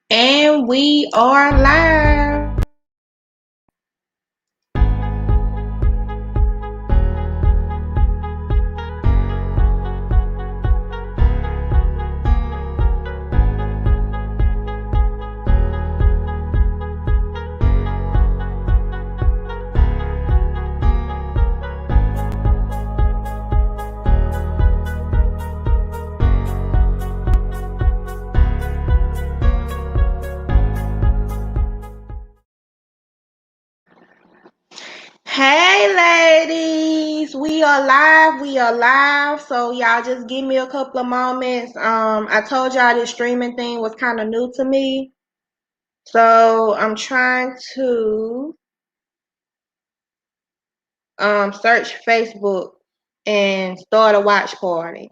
And we are live. Hey ladies, we are live. We are live. So y'all just give me a couple of moments. I told y'all this streaming thing was kind of new to me. So I'm trying to search Facebook and start a watch party.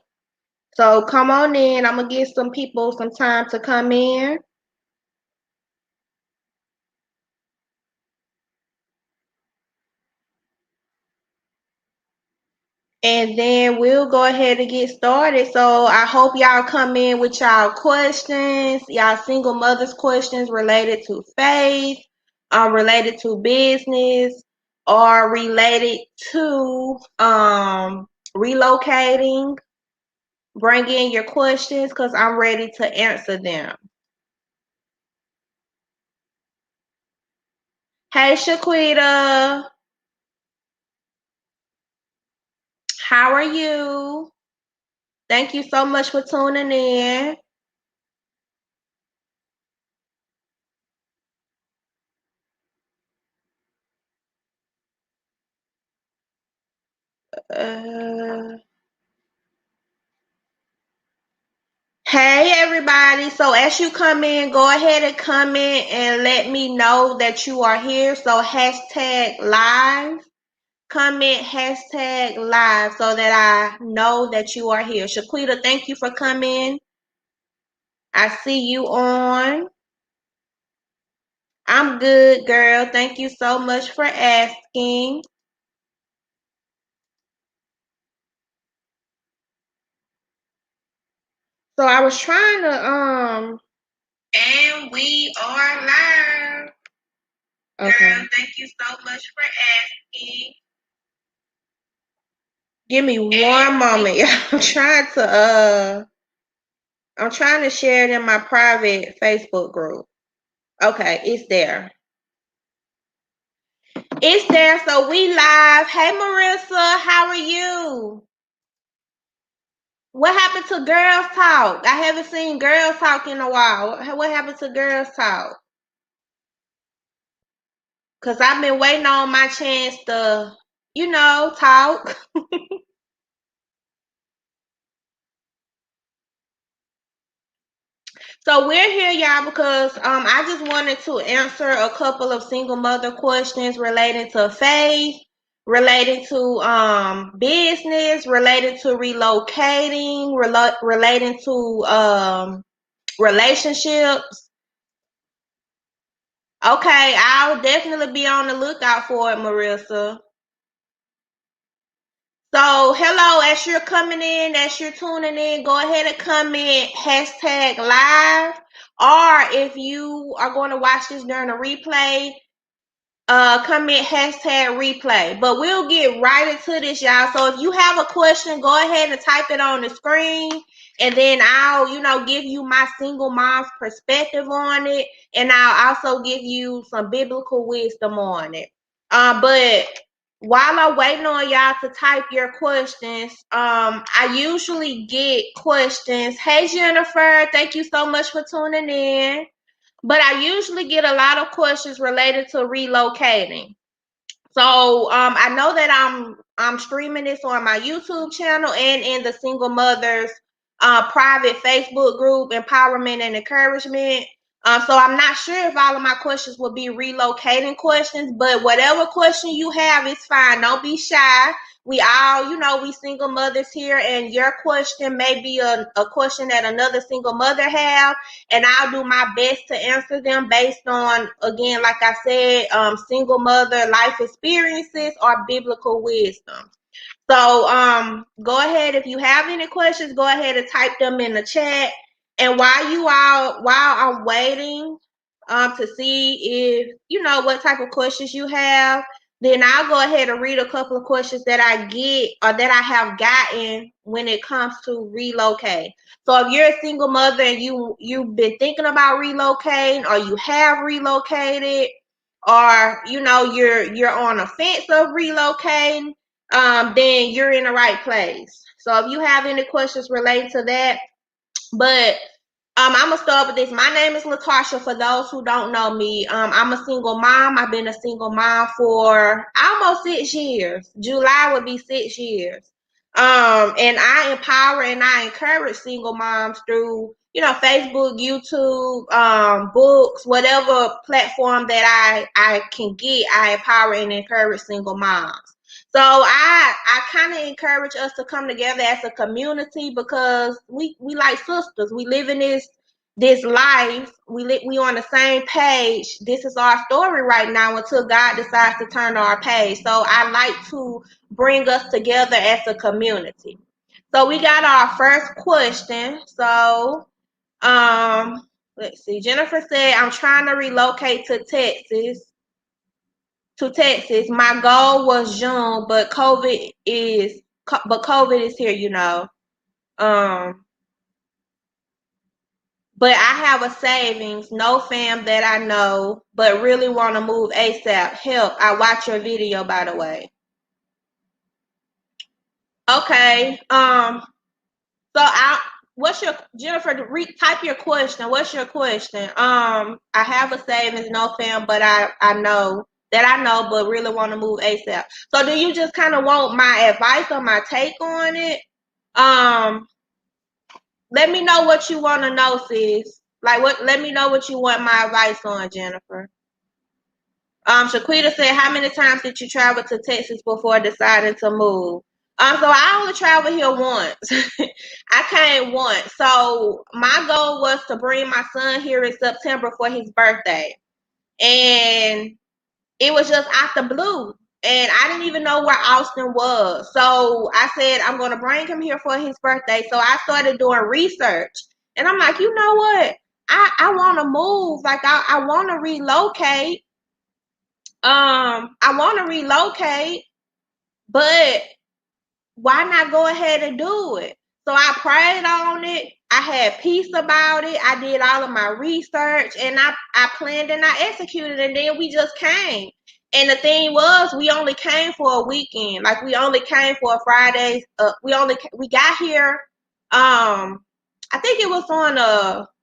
So come on in. I'm gonna give some people some time to come in. And then we'll go ahead and get started. So I hope y'all come in with y'all questions, y'all single mothers questions related to faith, related to business, or related to relocating. Bring in your questions because I'm ready to answer them. Hey Shaquita, how are you? Thank you so much for tuning in. Uh, Hey everybody. So as you come in, go ahead and comment and let me know that you are here. So hashtag live, comment hashtag live so that I know that you are here. Shaquita, thank you for coming. I see you on. I'm good, girl. Thank you so much for asking. So I was trying to and we are live. Okay. Girl, thank you so much for asking. Give me one moment. I'm trying to share it in my private Facebook group. Okay, it's there. It's there, so we live. Hey Marissa, how are you? What happened to Girls Talk? I haven't seen Girls Talk in a while. What happened to Girls Talk? Cause I've been waiting on my chance to, talk. So we're here, y'all, because I just wanted to answer a couple of single mother questions relating to faith, relating to business, related to relocating, relating to relationships. Okay, I'll definitely be on the lookout for it, Marissa. So, hello, as you're coming in, as you're tuning in, go ahead and comment hashtag live. Or if you are going to watch this during a replay, comment hashtag replay. But we'll get right into this, y'all. So if you have a question, go ahead and type it on the screen. And then I'll, give you my single mom's perspective on it. And I'll also give you some biblical wisdom on it. But while I'm waiting on y'all to type your questions, I usually get questions. Hey Jennifer, thank you so much for tuning in. But I usually get a lot of questions related to relocating. So I know that I'm streaming this on my YouTube channel and in the Single Mothers private Facebook group, Empowerment and Encouragement. So I'm not sure if all of my questions will be relocating questions, but whatever question you have is fine. Don't be shy. We all, we single mothers here, and your question may be a question that another single mother have, and I'll do my best to answer them based on, again, like I said, single mother life experiences or biblical wisdom. So go ahead, if you have any questions, go ahead and type them in the chat, And while I'm waiting to see if what type of questions you have, then I'll go ahead and read a couple of questions that I get or that I have gotten when it comes to relocate. So if you're a single mother and you've been thinking about relocating, or you have relocated, or you're on a fence of relocating, then you're in the right place. So if you have any questions related to that, but I'm gonna start with this. My name is Latasha. For those who don't know me, I'm a single mom. I've been a single mom for almost 6 years. July would be 6 years. And I empower and I encourage single moms through Facebook, YouTube, books, whatever platform that I can get. I empower and encourage single moms. So I kind of encourage us to come together as a community, because we like sisters. We live in this life. We on the same page. This is our story right now until God decides to turn our page. So I like to bring us together as a community. So we got our first question. So let's see. Jennifer said, I'm trying to relocate to Texas. My goal was June, but COVID is here. But I have a savings, no fam that I know, but really want to move ASAP. Help. I watch your video, by the way. Okay. What's your Jennifer? Type your question. What's your question? I have a savings, no fam, but I know that I know, but really want to move ASAP. So, do you just kind of want my advice or my take on it? Let me know what you want to know, sis. Like, what? Let me know what you want my advice on, Jennifer. Shaquita said, how many times did you travel to Texas before deciding to move? So I only traveled here once. I came once. So my goal was to bring my son here in September for his birthday. And it was just out the blue. And I didn't even know where Austin was. So I said, I'm going to bring him here for his birthday. So I started doing research. And I'm like, you know what? I want to move. Like, I want to relocate. I want to relocate, but why not go ahead and do it? So I prayed on it. I had peace about it. I did all of my research, and I planned and I executed, and then we just came. And the thing was, we only came for a weekend. Like, we only came for a Friday. We got here. I think it was on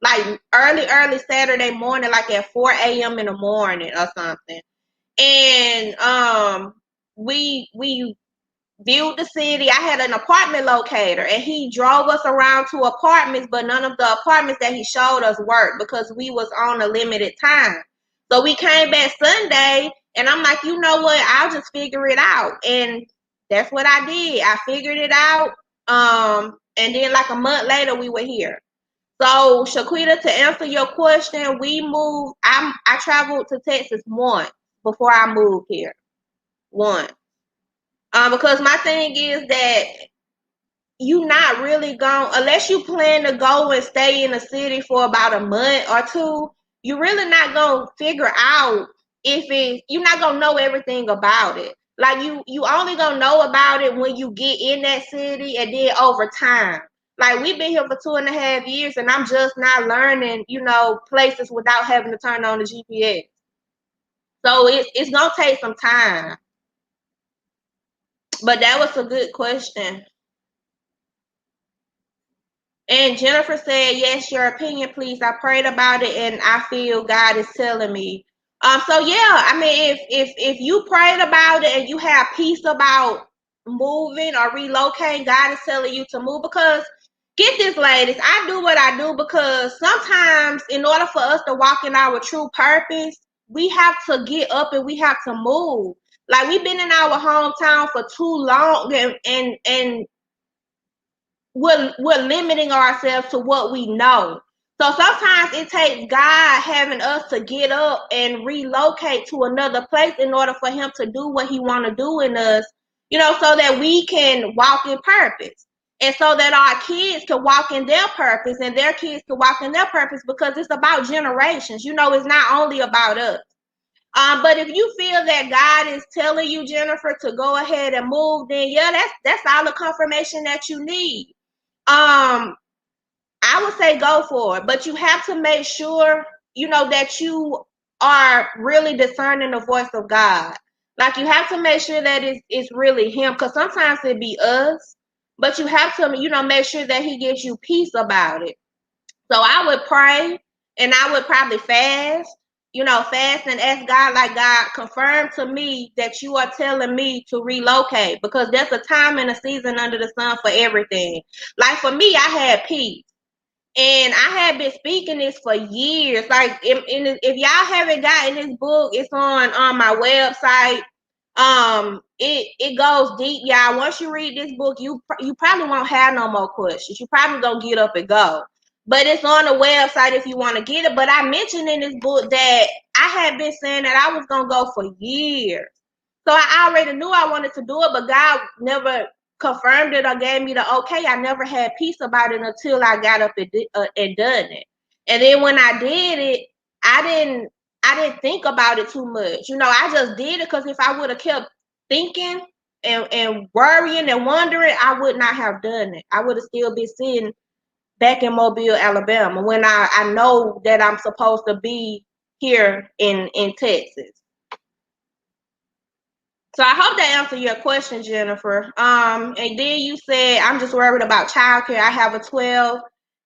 like early Saturday morning, like at 4 a.m. in the morning or something. And we viewed the city. I had an apartment locator, and he drove us around to apartments, but none of the apartments that he showed us worked because we was on a limited time. So we came back Sunday, and I'm like, you know what? I'll just figure it out. And that's what I did. I figured it out. And then like a month later, we were here. So Shaquita, to answer your question, we moved. I traveled to Texas once before I moved here. Once. Because my thing is that you not really going, unless you plan to go and stay in the city for about a month or two, you really not gonna figure out you're not gonna know everything about it. Like, you only gonna know about it when you get in that city, and then over time. Like, we've been here for 2.5 years, and I'm just not learning, places without having to turn on the GPS. So it's gonna take some time. But that was a good question. And Jennifer said, yes, your opinion, please. I prayed about it, and I feel God is telling me. So yeah, I mean, if you prayed about it and you have peace about moving or relocating, God is telling you to move. Because get this, ladies, I do what I do because sometimes in order for us to walk in our true purpose, we have to get up and we have to move. Like, we've been in our hometown for too long, and we're limiting ourselves to what we know. So sometimes it takes God having us to get up and relocate to another place in order for him to do what he want to do in us, so that we can walk in purpose. And so that our kids can walk in their purpose and their kids can walk in their purpose, because it's about generations. It's not only about us. But if you feel that God is telling you, Jennifer, to go ahead and move, then yeah, that's all the confirmation that you need. I would say go for it, but you have to make sure, that you are really discerning the voice of God. Like, you have to make sure that it's really Him, because sometimes it be us, but you have to, make sure that He gives you peace about it. So I would pray, and I would probably fast, fast and ask God, like, God, confirm to me that you are telling me to relocate, because there's a time and a season under the sun for everything. Like, for me, I had peace. And I had been speaking this for years. Like, if y'all haven't gotten this book, it's on my website. It goes deep, y'all. Once you read this book, you probably won't have no more questions. You probably gonna get up and go. But it's on the website if you want to get it. But I mentioned in this book that I had been saying that I was gonna go for years. So I already knew I wanted to do it, but God never confirmed it or gave me the okay. I never had peace about it until I got up and done it. And then when I did it, I didn't think about it too much. I just did it, because if I would have kept thinking and worrying and wondering, I would not have done it. I would have still been sitting back in Mobile, Alabama, when I know that I'm supposed to be here in Texas. So I hope that answered your question, Jennifer. And then you said, I'm just worried about childcare. I have a 12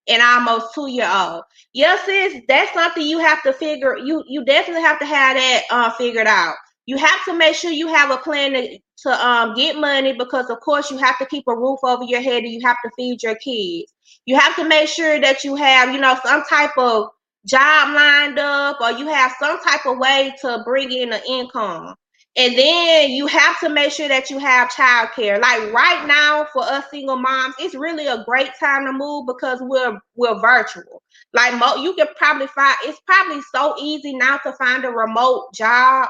and almost 2-year old. Yes, sis, that's something you have to figure. You definitely have to have that figured out. You have to make sure you have a plan to get money, because of course you have to keep a roof over your head and you have to feed your kids. You have to make sure that you have, some type of job lined up, or you have some type of way to bring in an income. And then you have to make sure that you have childcare. Like, right now, for us single moms, it's really a great time to move, because we're virtual. Like, you can probably find, it's probably so easy now to find a remote job,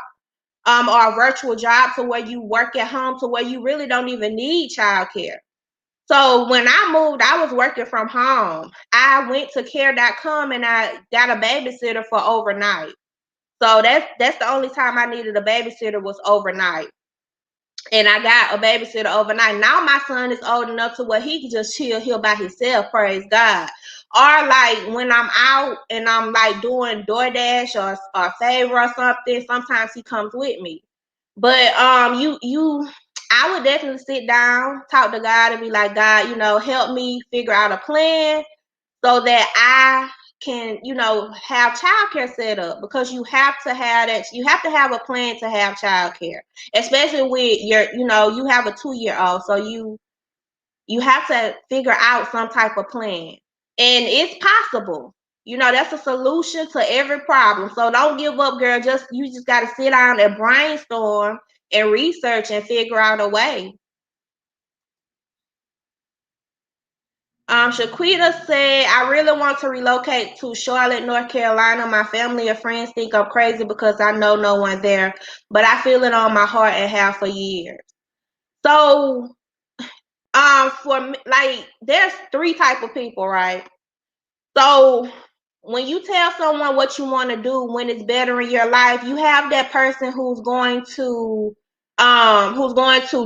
or a virtual job, to where you work at home, to where you really don't even need childcare. So when I moved, I was working from home. I went to care.com and I got a babysitter for overnight. So that's the only time I needed a babysitter, was overnight. And I got a babysitter overnight. Now my son is old enough to where he can just chill here by himself, praise God. Or like when I'm out and I'm like doing DoorDash or Favor or something, sometimes he comes with me. But I would definitely sit down, talk to God, and be like, God, help me figure out a plan so that I can, have childcare set up, because you have to have that. You have to have a plan to have childcare, especially with you have a 2-year-old, so you have to figure out some type of plan, and it's possible. That's a solution to every problem. So don't give up, girl. You just got to sit down and brainstorm and research and figure out a way. Shaquita said, I really want to relocate to Charlotte, North Carolina. My family and friends think I'm crazy because I know no one there, but I feel it on my heart and have for years. So, for me, like, there's 3 type of people, right? So when you tell someone what you want to do when it's better in your life, you have that person who's going to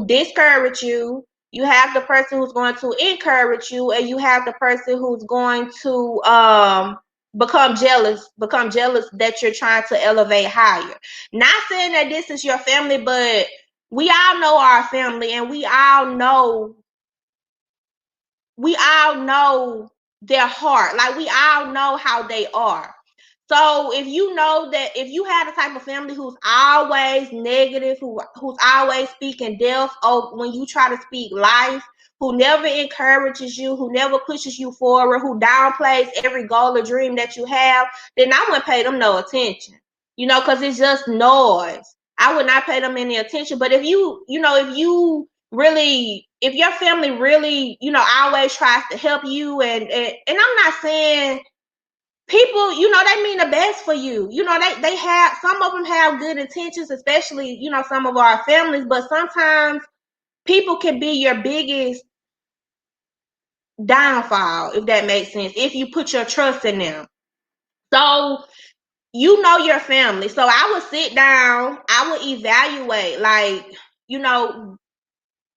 discourage you. You have the person who's going to encourage you, and you have the person who's going to become jealous that you're trying to elevate higher. Not saying that this is your family, but we all know our family, and we all know their heart. Like, we all know how they are. So if you know that, if you have a type of family who's always negative, who's always speaking death, when you try to speak life, who never encourages you, who never pushes you forward, who downplays every goal or dream that you have, then I wouldn't pay them no attention. Because it's just noise. I would not pay them any attention. But if if your family really, always tries to help you, and I'm not saying people, they mean the best for you. They have, some of them have good intentions, especially, some of our families, but sometimes people can be your biggest downfall, if that makes sense, if you put your trust in them. So you know your family. So I would sit down, I would evaluate, like, you know,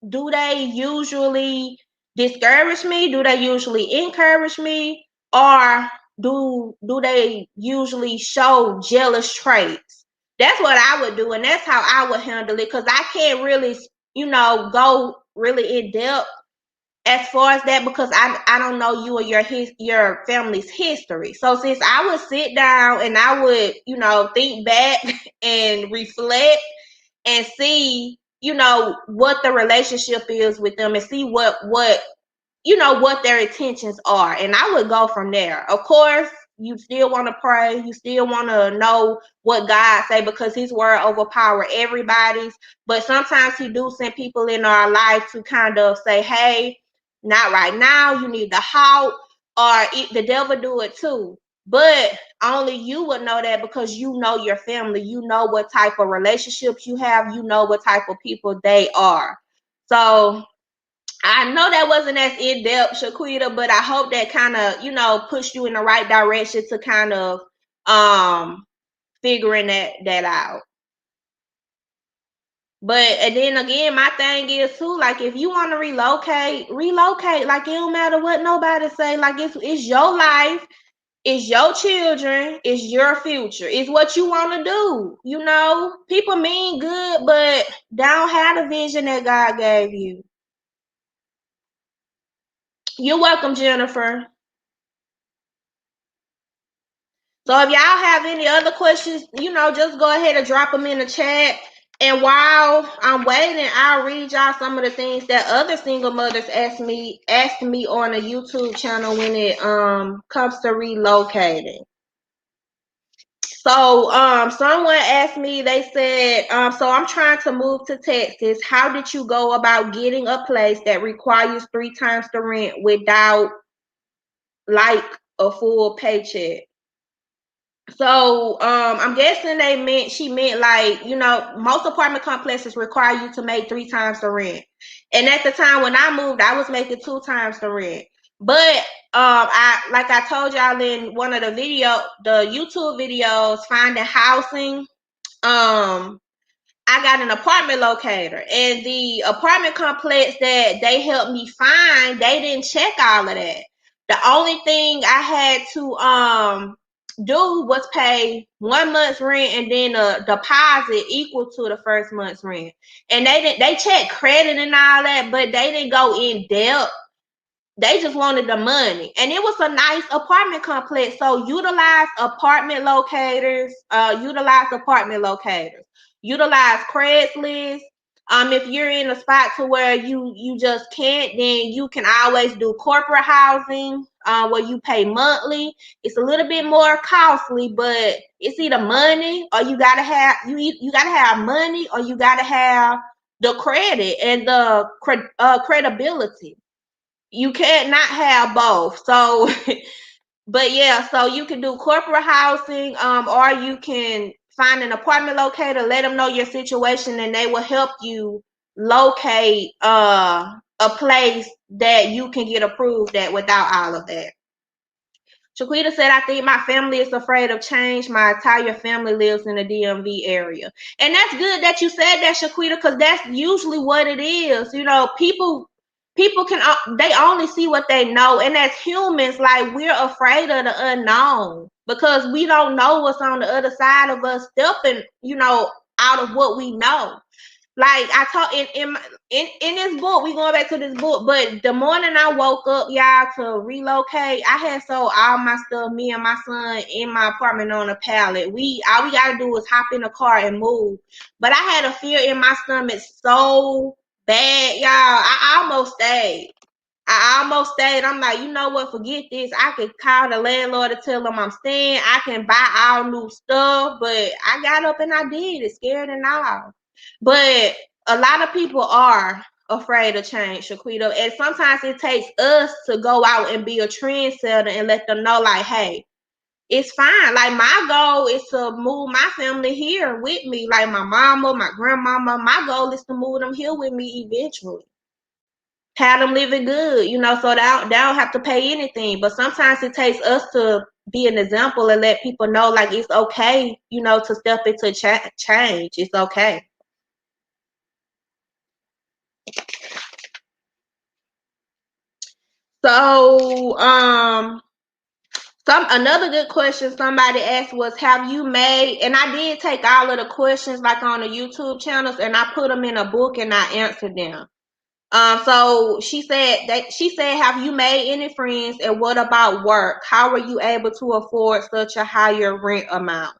do they usually discourage me? Do they usually encourage me? Or do they usually show jealous traits? That's what I would do, and that's how I would handle it, because I can't really, go really in depth as far as that, because I don't know you or your family's history. So since I would sit down and I would, think back and reflect and see, what the relationship is with them, and see what their intentions are, and I would go from there. Of course, you still want to pray, you still want to know what God say, because his word overpower everybody's. But sometimes he do send people in our life to kind of say, hey, not right now, you need to halt, or the devil do it too. But only you would know that, because you know your family, you know what type of relationships you have, you know what type of people they are. So I know that wasn't as in depth, Shaquita, but I hope that kind of, pushed you in the right direction to kind of figuring that out. But and then again, my thing is too, like, if you want to relocate. Like, it don't matter what nobody say. Like, it's your life, it's your children, it's your future. It's what you want to do. People mean good, but they don't have the vision that God gave you. You're welcome, Jennifer. So if y'all have any other questions, just go ahead and drop them in the chat. And while I'm waiting, I'll read y'all some of the things that other single mothers asked me on a YouTube channel when it comes to relocating. So someone asked me, they said, so I'm trying to move to Texas. How did you go about getting a place that requires 3 times the rent without like a full paycheck? So I'm guessing she meant, like, most apartment complexes require you to make 3 times the rent. And at the time when I moved, I was making 2 times the rent. But I told y'all in one of the YouTube videos, finding housing, I got an apartment locator, and the apartment complex that they helped me find, they didn't check all of that. The only thing I had to do was pay 1 month's rent, and then a deposit equal to the first month's rent. And they checked credit and all that, but they didn't go in depth. They just wanted the money, and it was a nice apartment complex. So utilize apartment locators, utilize Craigslist. If you're in a spot to where you just can't, then you can always do corporate housing, where you pay monthly. It's a little bit more costly, but it's either money, or you gotta have money, or you gotta have the credit and the credibility. You can't not have both. So but yeah, so you can do corporate housing, or you can find an apartment locator, let them know your situation, and they will help you locate a place that you can get approved at without all of that. Shaquita said, I think my family is afraid of change. My entire family lives in the DMV area. And that's good that you said that, Shaquita, because that's usually what it is. People can, they only see what they know. And as humans, like, we're afraid of the unknown, because we don't know what's on the other side of us stepping, out of what we know. Like I taught in this book, we going back to this book, but the morning I woke up, y'all, to relocate, I had sold all my stuff, me and my son, in my apartment on a pallet. All we gotta do is hop in the car and move. But I had a fear in my stomach so bad, y'all. I almost stayed. I'm like, you know what? Forget this. I could call the landlord to tell them I'm staying. I can buy all new stuff. But I got up and I did it, scared and all. But a lot of people are afraid of change, Shaquita. And sometimes it takes us to go out and be a trendsetter and let them know, like, hey, it's fine. Like, my goal is to move my family here with me. Like, my mama, my grandmama, my goal is to move them here with me eventually. have them living good, so they don't have to pay anything. But sometimes it takes us to be an example and let people know, like, it's okay, to step into change. It's okay. So, another good question somebody asked was, have you made? And I did take all of the questions like on the YouTube channels, and I put them in a book and I answered them. So she said, have you made any friends, and what about work? How were you able to afford such a higher rent amount?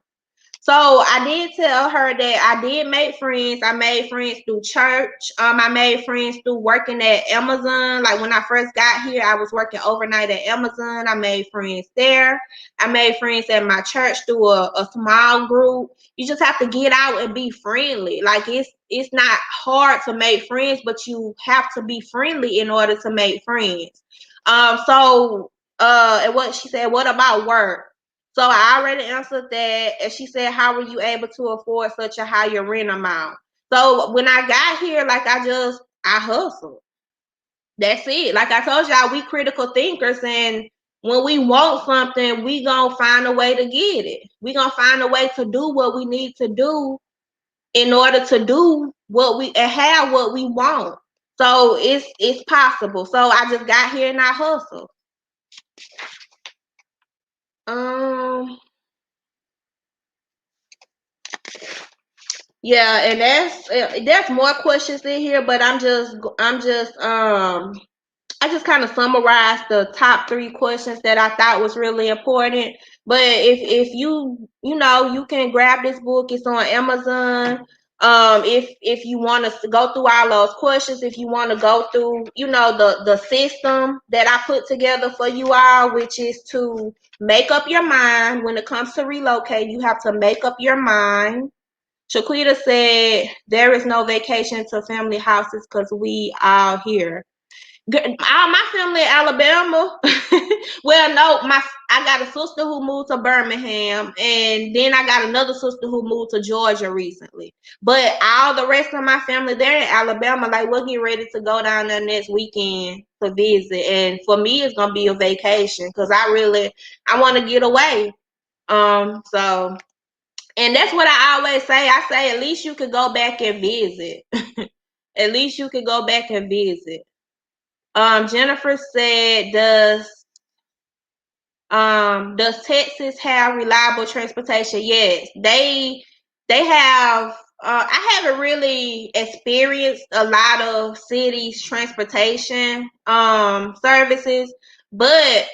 So I did tell her that I did make friends. I made friends through church. I made friends through working at Amazon. Like when I first got here, I was working overnight at Amazon. I made friends there. I made friends at my church through a small group. You just have to get out and be friendly. Like it's not hard to make friends, but you have to be friendly in order to make friends. And what she said, what about work? So I already answered that. And she said, how were you able to afford such a higher rent amount? So when I got here, like I hustled. That's it. Like I told y'all, we critical thinkers, and when we want something, we gonna find a way to get it. We gonna find a way to do what we need to do in order to do what we and have what we want. So it's possible. So I just got here and I hustle. Um Yeah, and there's more questions in here, but I just kind of summarized the top three questions that I thought was really important. But if you can grab this book. It's on Amazon. If you want to go through all those questions, if you want to go through, the system that I put together for you all, which is to make up your mind when it comes to relocate. You have to make up your mind. Shaquita said, there is no vacation to family houses because we all here. All my family in Alabama. Well, no, I got a sister who moved to Birmingham, and then I got another sister who moved to Georgia recently. But all the rest of my family, they're in Alabama. Like, we're getting ready to go down there next weekend to visit. And for me, it's gonna be a vacation because I want to get away. So and that's what I always say. I say at least you could go back and visit. At least you could go back and visit. Jennifer said, does Texas have reliable transportation? Yes, they have. I haven't really experienced a lot of cities transportation services, but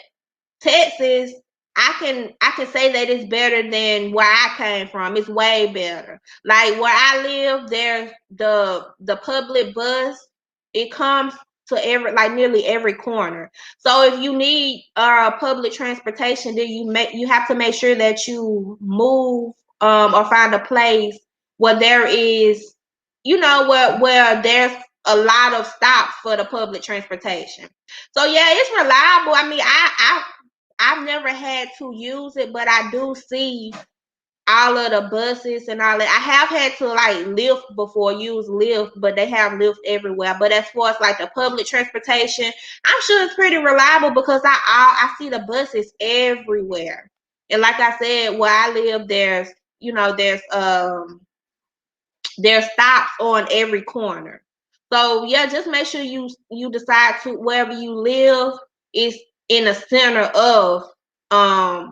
Texas, I can say that it's better than where I came from. It's way better. Like where I live, there's the public bus. It comes to nearly every corner. So if you need public transportation, then you have to make sure that you move or find a place where there is, where there's a lot of stops for the public transportation. So yeah, it's reliable. I mean, I've never had to use it, but I do see all of the buses and all that. I have had to like Lyft before, use Lyft, but they have Lyft everywhere. But as far as like the public transportation, I'm sure it's pretty reliable because I see the buses everywhere. And like I said, where I live, there's stops on every corner. So yeah, just make sure you decide to wherever you live is in the center of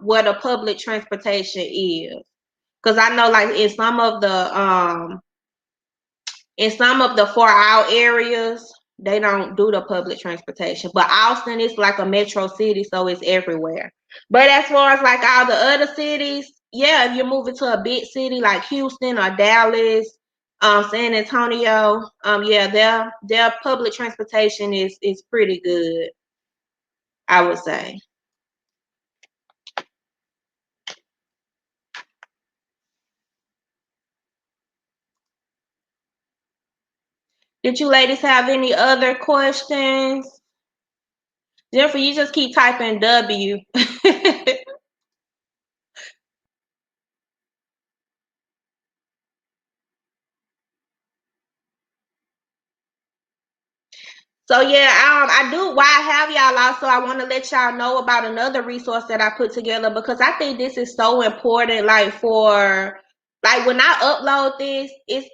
where the public transportation is. Because I know like in some of the far out areas, they don't do the public transportation. But Austin is like a metro city, so it's everywhere. But as far as like all the other cities, yeah, if you're moving to a big city like Houston or Dallas, San Antonio, yeah, their public transportation is pretty good, I would say. Did you ladies have any other questions? Jennifer, you just keep typing W. So yeah, I do. Why I have y'all also, I want to let y'all know about another resource that I put together because I think this is so important. Like for like when I upload this, it's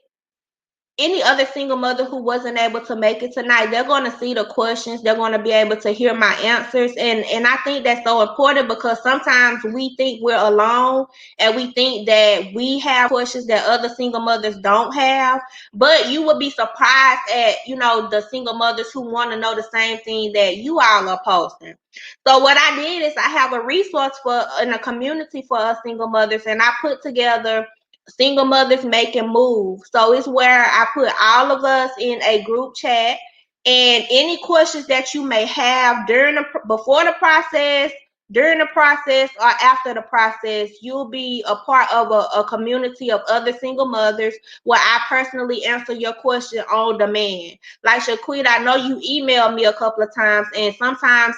any other single mother who wasn't able to make it tonight, they're going to see the questions, they're going to be able to hear my answers, and I think that's so important because sometimes we think we're alone and we think that we have questions that other single mothers don't have, but you would be surprised at the single mothers who want to know the same thing that you all are posting. So what I did is I have a resource for in a community for us single mothers, and I put together single mothers making moves. So it's where I put all of us in a group chat, and any questions that you may have before the process, during the process, or after the process, you'll be a part of a community of other single mothers where I personally answer your question on demand. Like Shaquita, I know you emailed me a couple of times, and sometimes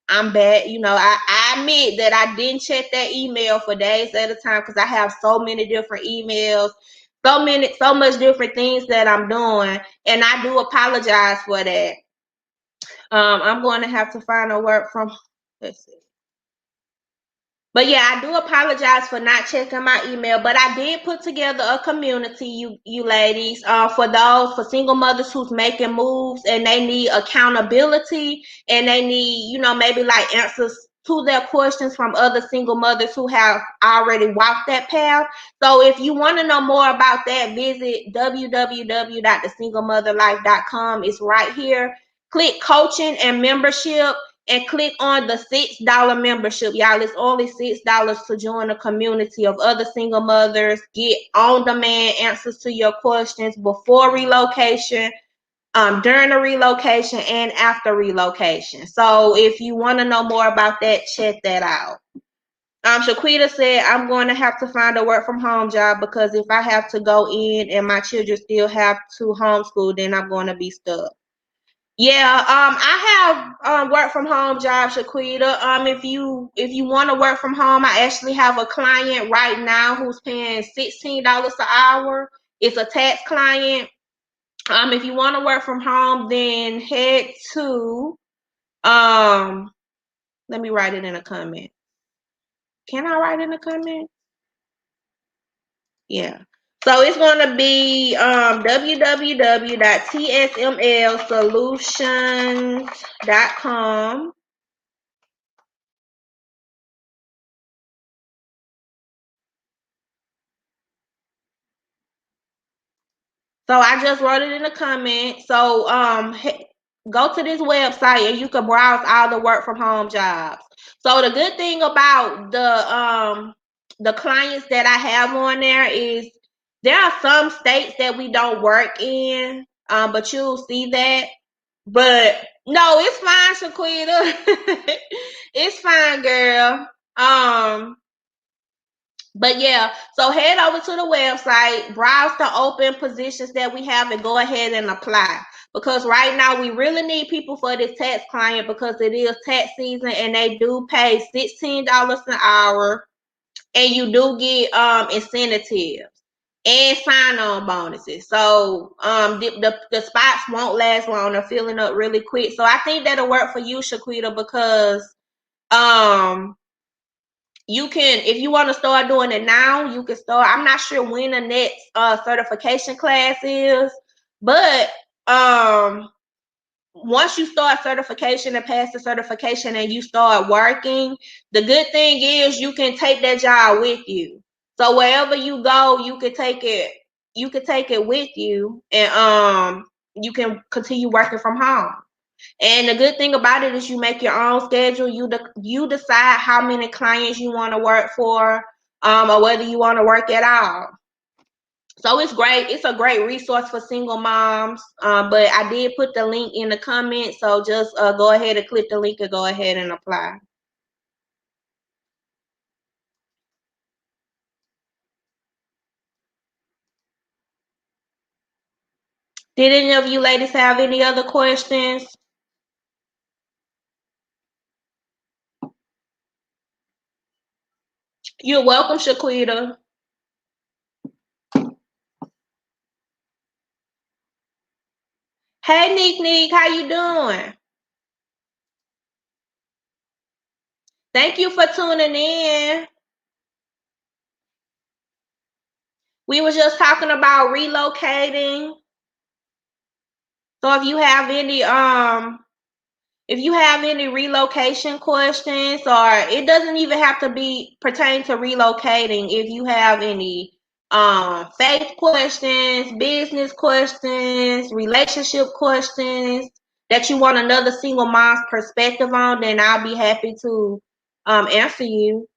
I'm bad. I admit that I didn't check that email for days at a time because I have so many different emails, so much different things that I'm doing, and I do apologize for that. I'm going to have to find a word from. Let's see. But yeah, I do apologize for not checking my email, but I did put together a community, you ladies, for single mothers who's making moves and they need accountability and they need, maybe like answers to their questions from other single mothers who have already walked that path. So if you want to know more about that, visit www.thesinglemotherlife.com. It's right here. Click coaching and membership and click on the $6 membership. Y'all, it's only $6 to join a community of other single mothers, get on-demand answers to your questions before relocation, during the relocation, and after relocation. So if you want to know more about that, check that out. Shaquita said, I'm going to have to find a work from home job because if I have to go in and my children still have to homeschool, then I'm going to be stuck. Yeah, I have work from home job, Shaquita. If you want to work from home, I actually have a client right now who's paying $16 an hour. It's a tax client. If you want to work from home, then head to let me write it in a comment. Can I write in a comment? Yeah. So it's going to be www.tsmlsolutions.com. So I just wrote it in the comment. So go to this website and you can browse all the work from home jobs. So the good thing about the clients that I have on there is there are some states that we don't work in, but you'll see that. But no, it's fine, Shaquita. It's fine, girl. But yeah, so head over to the website, browse the open positions that we have, and go ahead and apply. Because right now we really need people for this tax client because it is tax season and they do pay $16 an hour, and you do get incentives and sign-on bonuses. So the spots won't last long; they're filling up really quick. So I think that'll work for you, Shaquita, because um you can, if you want to start doing it now, you can start. I'm not sure when the next certification class is, but once you start certification and pass the certification and you start working, the good thing is you can take that job with you. So wherever you go, you can take it. You can take it with you, and you can continue working from home. And the good thing about it is you make your own schedule. You decide how many clients you want to work for, or whether you want to work at all. So it's great. It's a great resource for single moms. But I did put the link in the comments, so just go ahead and click the link and go ahead and apply. Did any of you ladies have any other questions? You're welcome, Shaquita. Hey, Nick, how you doing? Thank you for tuning in. We was just talking about relocating. So if you have any relocation questions, or it doesn't even have to be pertain to relocating. If you have any faith questions, business questions, relationship questions that you want another single mom's perspective on, then I'll be happy to answer you.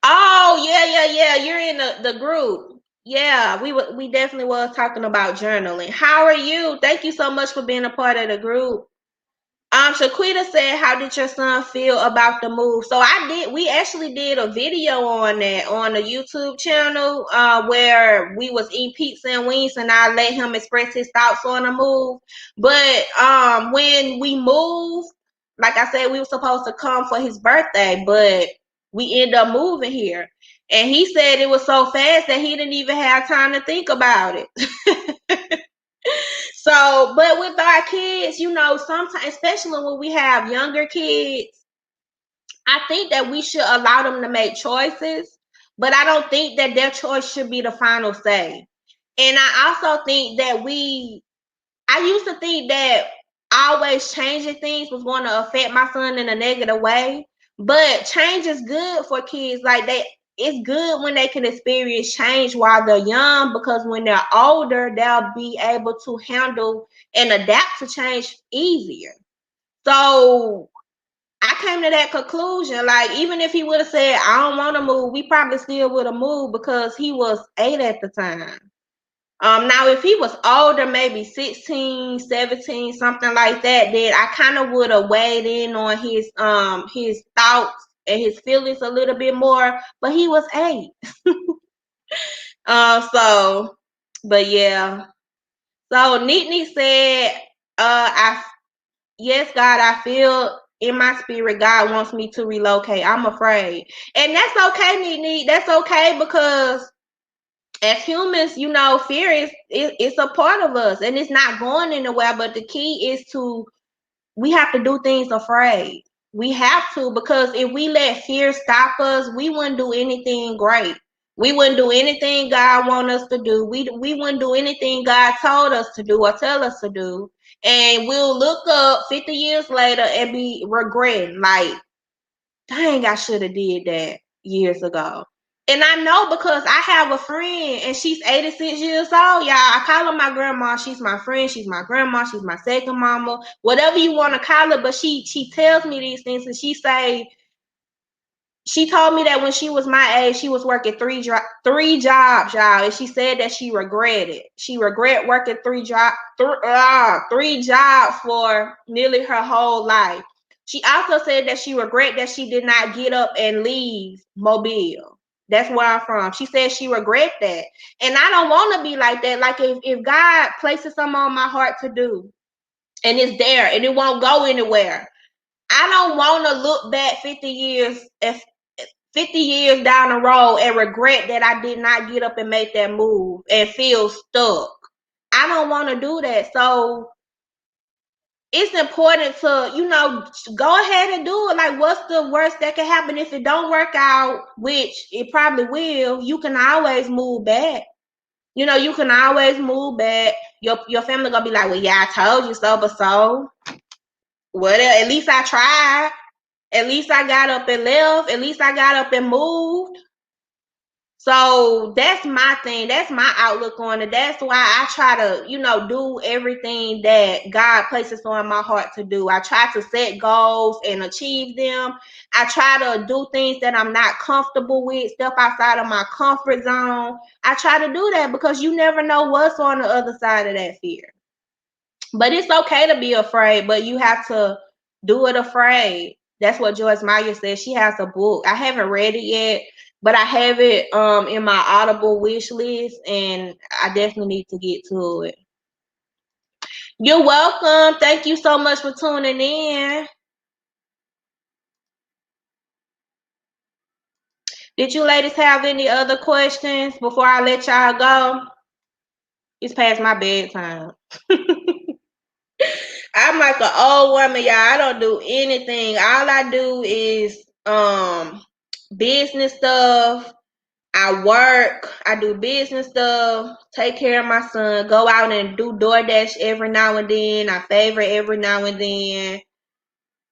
Oh, yeah. You're in the group. Yeah, we definitely was talking about journaling. How are you? Thank you so much for being a part of the group. Shaquita said, "How did your son feel about the move?" So I did. We actually did a video on that on the YouTube channel, where we was eating pizza and wings, and I let him express his thoughts on the move. But when we moved, like I said, we were supposed to come for his birthday, but we ended up moving here, and he said it was so fast that he didn't even have time to think about it. So, but with our kids, sometimes, especially when we have younger kids, I think that we should allow them to make choices, but I don't think that their choice should be the final say. And I also think that I used to think that always changing things was going to affect my son in a negative way, but change is good for kids. It's good when they can experience change while they're young, because when they're older, they'll be able to handle and adapt to change easier. So I came to that conclusion. Like, even if he would have said, I don't want to move, we probably still would have moved because he was 8 at the time. Now if he was older, maybe 16, 17, something like that, then I kind of would have weighed in on his thoughts and his feelings a little bit more. But he was 8. So, but yeah. So Neatney said, I yes, God, I feel in my spirit God wants me to relocate. I'm afraid. And that's okay, Neatney. That's okay, because as humans, fear it's a part of us, and it's not going anywhere. But the key is we have to do things afraid. We have to, because if we let fear stop us, we wouldn't do anything great. We wouldn't do anything God want us to do. We wouldn't do anything God told us to do or tell us to do. And we'll look up 50 years later and be regretting, like, dang, I should have did that years ago. And I know, because I have a friend and she's 86 years old, y'all. I call her my grandma. She's my friend. She's my grandma. She's my second mama. Whatever you want to call her, but she tells me these things, and she told me that when she was my age, she was working three jobs, y'all, and she said that she regretted. She regret working three jobs for nearly her whole life. She also said that she regret that she did not get up and leave Mobile. That's where I'm from. She said she regret that, and I don't want to be like that. Like, if God places something on my heart to do, and it's there, and it won't go anywhere, I don't want to look back 50 years down the road and regret that I did not get up and make that move and feel stuck. I don't want to do that. So it's important to, go ahead and do it. Like, what's the worst that can happen? If it don't work out, which it probably will, you can always move back. You can always move back. Your family gonna be like, well, yeah, I told you so, but so what? At least I tried. At least I got up and left. At least I got up and moved. So that's my thing. That's my outlook on it. That's why I try to, do everything that God places on my heart to do. I try to set goals and achieve them. I try to do things that I'm not comfortable with, step outside of my comfort zone. I try to do that, because you never know what's on the other side of that fear. But it's okay to be afraid, but you have to do it afraid. That's what Joyce Meyer says. She has a book. I haven't read it yet, but I have it in my Audible wish list, and I definitely need to get to it. You're welcome. Thank you so much for tuning in. Did you ladies have any other questions before I let y'all go? It's past my bedtime. I'm like an old woman, y'all. I don't do anything. All I do is business stuff. I work, I do business stuff, take care of my son, go out and do DoorDash every now and then. I favorite every now and then,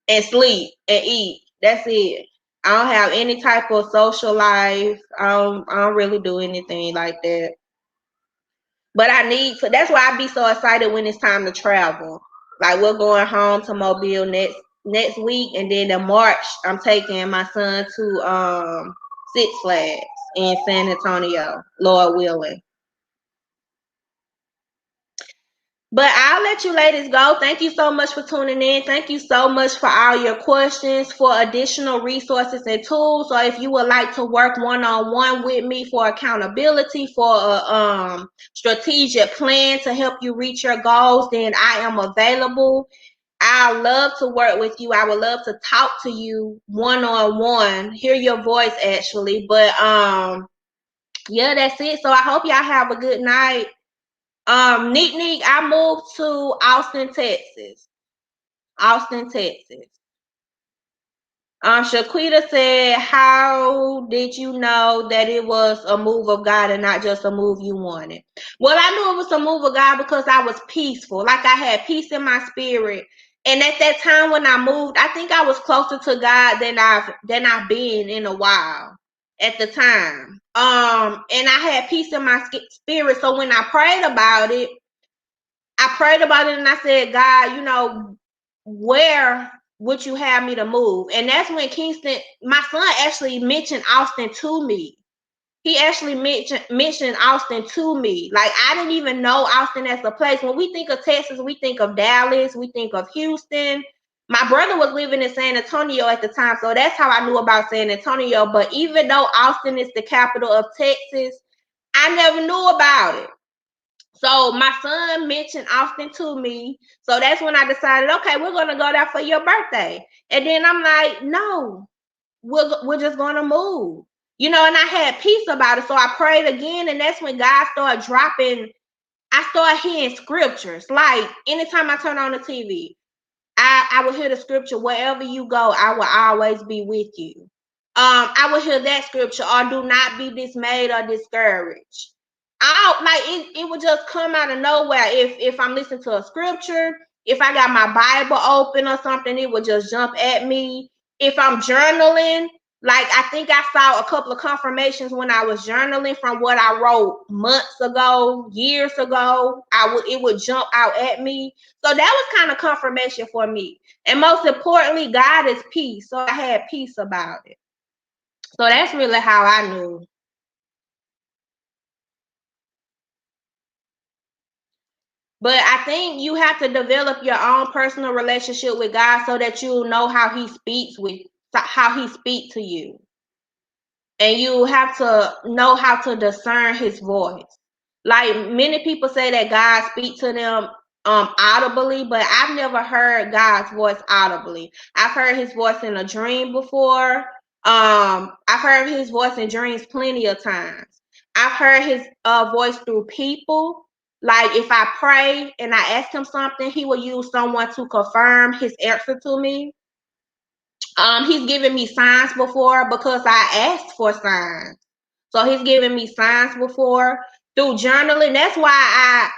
and sleep and eat. That's it. I don't have any type of social life. I don't really do anything like that. But I need to. That's why I be so excited when it's time to travel. Like we're going home to Mobile next week, and then in March I'm taking my son to Six Flags in San Antonio, Lord willing. But I'll let you ladies go. Thank you so much for tuning in. Thank you so much for all your questions, for additional resources and tools. Or if you would like to work one-on-one with me for accountability, for a strategic plan to help you reach your goals, then I am available. I love to work with you. I would love to talk to you one-on-one, hear your voice actually. But yeah, that's it. So I hope y'all have a good night. Neek, I moved to Austin, Texas. Austin, Texas. Shaquita said, how did you know that it was a move of God and not just a move you wanted? Well, I knew it was a move of God because I was peaceful. Like I had peace in my spirit. And at that time when I moved, I think I was closer to God than I've been in a while at the time. And I had peace in my spirit. So when I prayed about it, and I said, God, where would you have me to move? And that's when Kingston, my son actually mentioned Austin to me. He actually mentioned Austin to me. Like, I didn't even know Austin as a place. When we think of Texas, we think of Dallas, we think of Houston. My brother was living in San Antonio at the time, so that's how I knew about San Antonio. But even though Austin is the capital of Texas, I never knew about it. So my son mentioned Austin to me. So that's when I decided, okay, we're gonna go there for your birthday. And then I'm like, no, we're just gonna move. And I had peace about it. So I prayed again, and that's when God started dropping. I started hearing scriptures. Like anytime I turn on the TV, I would hear the scripture, wherever you go, I will always be with you. I would hear that scripture, or do not be dismayed or discouraged. It would just come out of nowhere. If I'm listening to a scripture, if I got my Bible open or something, it would just jump at me. If I'm journaling, like I think I saw a couple of confirmations when I was journaling from what I wrote months ago, years ago. It would jump out at me. So that was kind of confirmation for me. And most importantly, God is peace. So I had peace about it. So that's really how I knew. But I think you have to develop your own personal relationship with God so that you'll know how He speaks to you. And you have to know how to discern His voice. Like many people say that God speaks to them audibly, but I've never heard God's voice audibly. I've heard His voice in a dream before. I've heard His voice in dreams plenty of times. I've heard His voice through people. Like if I pray and I ask Him something, He will use someone to confirm His answer to me. He's given me signs before because I asked for signs. So he's given me signs before through journaling. That's why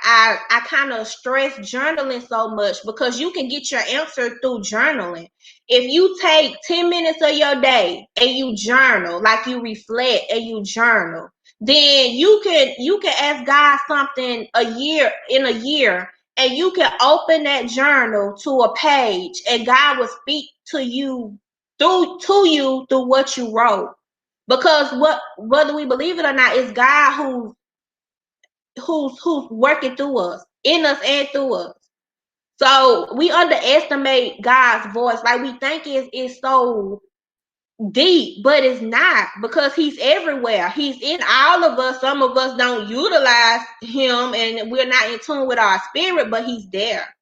I kind of stress journaling so much, because you can get your answer through journaling. If you take 10 minutes of your day and you journal, like you reflect and you journal, then you can ask God something in a year, and you can open that journal to a page, and God will speak to you through what you wrote. Because whether we believe it or not, it's God who's working through us, in us and through us. So we underestimate God's voice. Like we think it's so deep, but it's not, because He's everywhere. He's in all of us. Some of us don't utilize Him, and we're not in tune with our spirit, but He's there.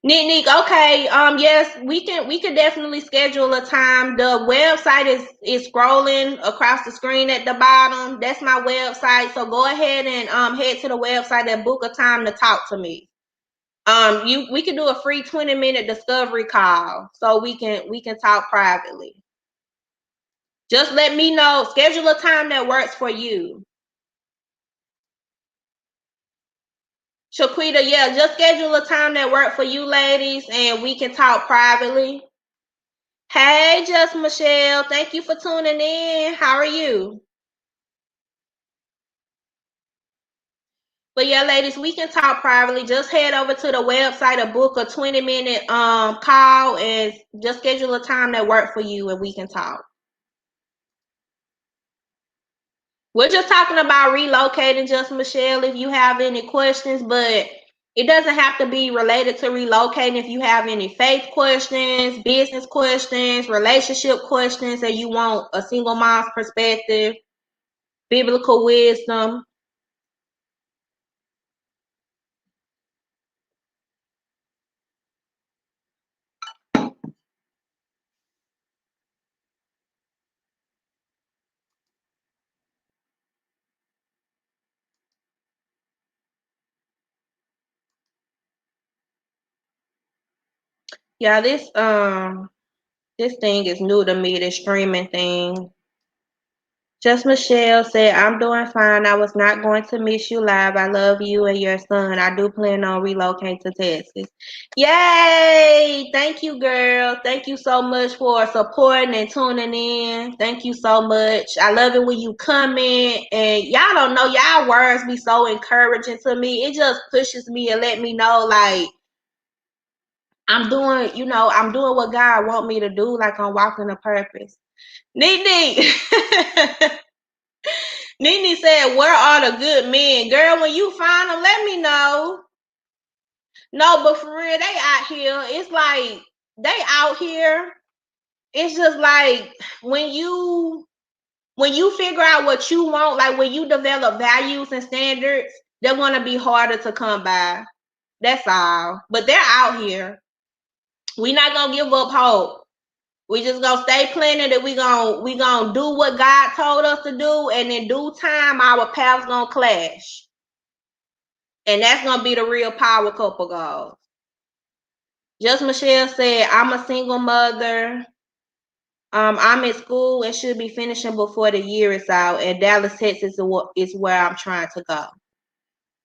Nick, okay. Yes, we can definitely schedule a time. The website is scrolling across the screen at the bottom. That's my website. So go ahead and head to the website and book a time to talk to me. We can do a free 20-minute discovery call so we can talk privately. Just let me know. Schedule a time that works for you. Shaquita, yeah, just schedule a time that works for you ladies and we can talk privately. Hey, Just Michelle. Thank you for tuning in. How are you? But yeah, ladies, we can talk privately. Just head over to the website and book a 20-minute call and just schedule a time that works for you and we can talk. We're just talking about relocating, Just Michelle, if you have any questions, but it doesn't have to be related to relocating. If you have any faith questions, business questions, relationship questions, and you want a single mom's perspective, biblical wisdom. Yeah, this thing is new to me, this streaming thing. Just Michelle said, I'm doing fine. I was not going to miss you live. I love you and your son. I do plan on relocating to Texas. Yay! Thank you, girl. Thank you so much for supporting and tuning in. Thank you so much. I love it when you come in and y'all don't know, y'all words be so encouraging to me. It just pushes me and let me know like I'm doing what God want me to do, like I'm walking a purpose. Nene. Nene said, where are the good men? Girl, when you find them, let me know. No, but for real, they out here. It's like they out here. It's just like when you figure out what you want, like when you develop values and standards, they're gonna be harder to come by. That's all. But they're out here. We not gonna give up hope. We just gonna stay planted and we gonna do what God told us to do, and in due time our paths gonna clash. And that's gonna be the real power couple goals. Just Michelle said, I'm a single mother. I'm in school and should be finishing before the year is out. And Dallas, Texas is where I'm trying to go.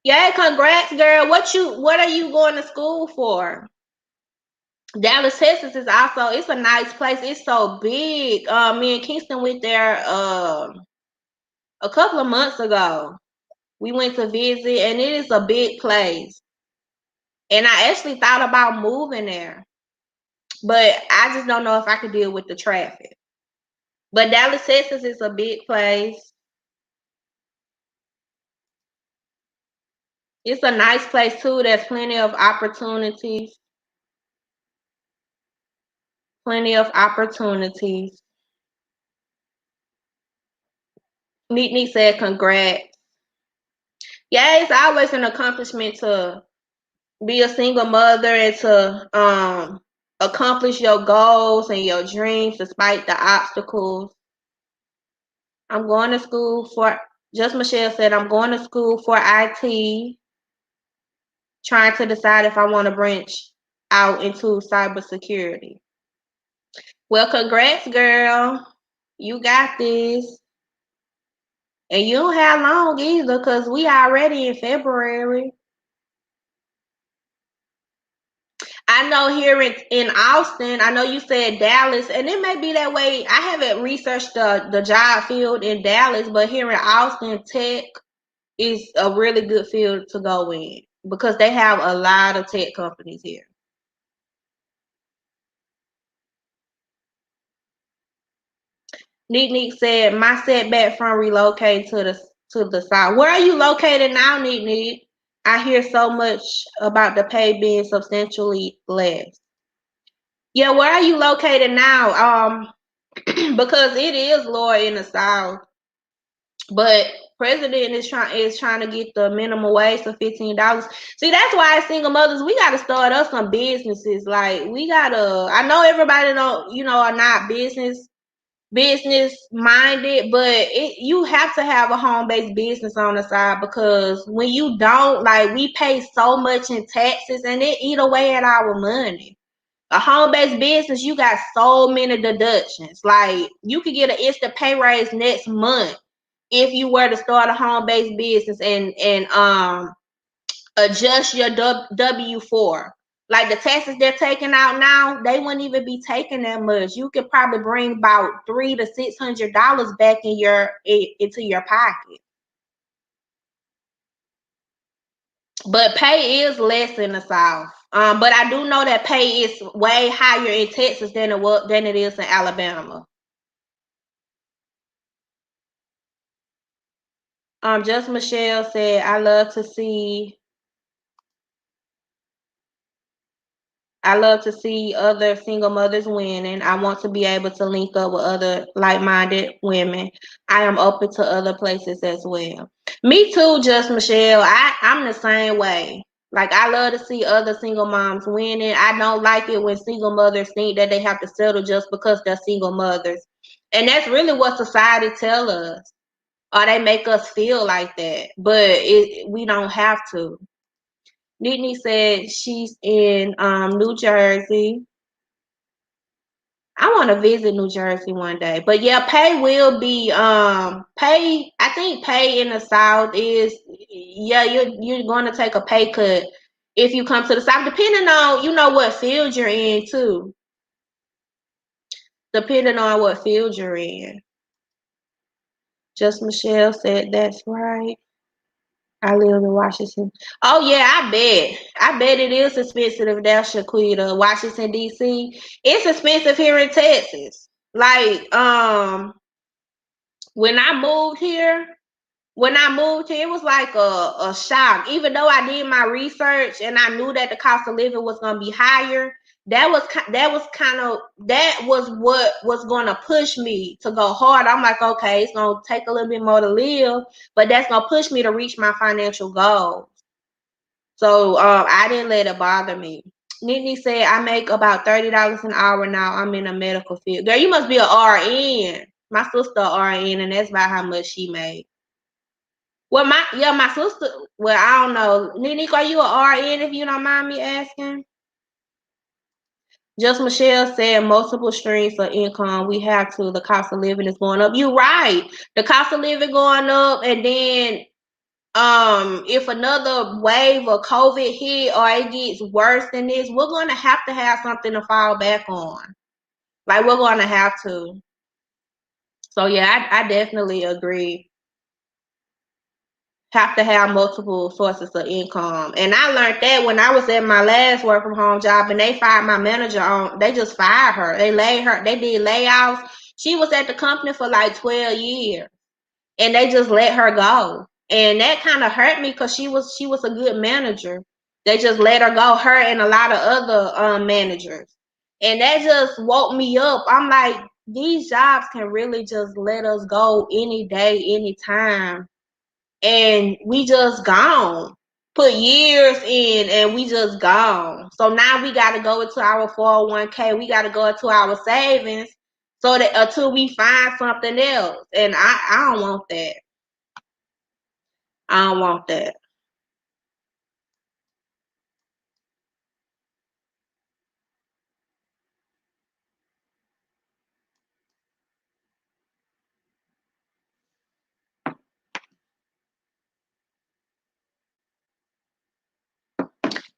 Yeah, congrats, girl. What are you going to school for? Dallas, Texas is also, it's a nice place. It's so big. Me and Kingston went there a couple of months ago. We went to visit and it is a big place. And I actually thought about moving there. But I just don't know if I could deal with the traffic. But Dallas, Texas is a big place. It's a nice place too. There's plenty of opportunities. Plenty of opportunities. Neat said, congrats. Yeah, it's always an accomplishment to be a single mother and to accomplish your goals and your dreams despite the obstacles. I'm going to school for, just Michelle said, I'm going to school for IT, trying to decide if I want to branch out into cybersecurity. Well, congrats, girl. You got this. And you don't have long either because we already in February. I know here in Austin, I know you said Dallas, and it may be that way. I haven't researched the job field in Dallas, but here in Austin, tech is a really good field to go in because they have a lot of tech companies here. Neat said, my setback from relocating to the south. Where are you located now, Neat? I hear so much about the pay being substantially less. Yeah, where are you located now? Because it is lower in the south, but President is trying to get the minimum wage to $15. See, that's why as single mothers, we gotta start us some businesses. Like we gotta. I know everybody don't, are not business minded, but you have to have a home based business on the side, because when you don't, like, we pay so much in taxes and it eat away at our money. A home based business, you got so many deductions. Like you could get an instant pay raise next month if you were to start a home based business and adjust your W-4. Like the taxes they're taking out now, they wouldn't even be taking that much. You could probably bring about $300 to $600 back into your pocket. But pay is less in the South. But I do know that pay is way higher in Texas than it is in Alabama. Just Michelle said, I love to see other single mothers winning. I want to be able to link up with other like-minded women. I am open to other places as well. Me too, just Michelle. I'm the same way. Like I love to see other single moms winning. I don't like it when single mothers think that they have to settle just because they're single mothers. And that's really what society tell us. Or they make us feel like that. But we don't have to. Nitney said she's in New Jersey. I want to visit New Jersey one day. But yeah, pay will be pay. I think pay in the South is, yeah, you're going to take a pay cut if you come to the South, depending on what field you're in too. Depending on what field you're in. Just Michelle said that's right. I live in Washington. Oh yeah, I bet. I bet it is expensive down Shaquita, Washington D.C. It's expensive here in Texas. Like when I moved here, it was like a shock. Even though I did my research and I knew that the cost of living was gonna be higher, that was what was gonna push me to go hard. I'm like, okay, it's gonna take a little bit more to live, but that's gonna push me to reach my financial goals. So I didn't let it bother me. Nitney said, I make about $30 an hour now. I'm in a medical field. Girl, you must be a RN. My sister a RN, and that's about how much she made. Well, my sister. Well, I don't know. Nitney, are you a RN? If you don't mind me asking. Just Michelle said, multiple streams of income. We have to. The cost of living is going up. You're right. The cost of living going up, and then if another wave of COVID hit or it gets worse than this, we're going to have something to fall back on. Like we're going to have to. So yeah, I definitely agree. Have to have multiple sources of income. And I learned that when I was at my last work from home job, and they fired my manager they just fired her. They did layoffs. She was at the company for like 12 years. And they just let her go. And that kind of hurt me because she was a good manager. They just let her go, her and a lot of other managers. And that just woke me up. I'm like, these jobs can really just let us go any day, anytime. And we just gone. Put years in and we just gone. So now we got to go into our 401k. We got to go into our savings so that until we find something else. And I don't want that. I don't want that.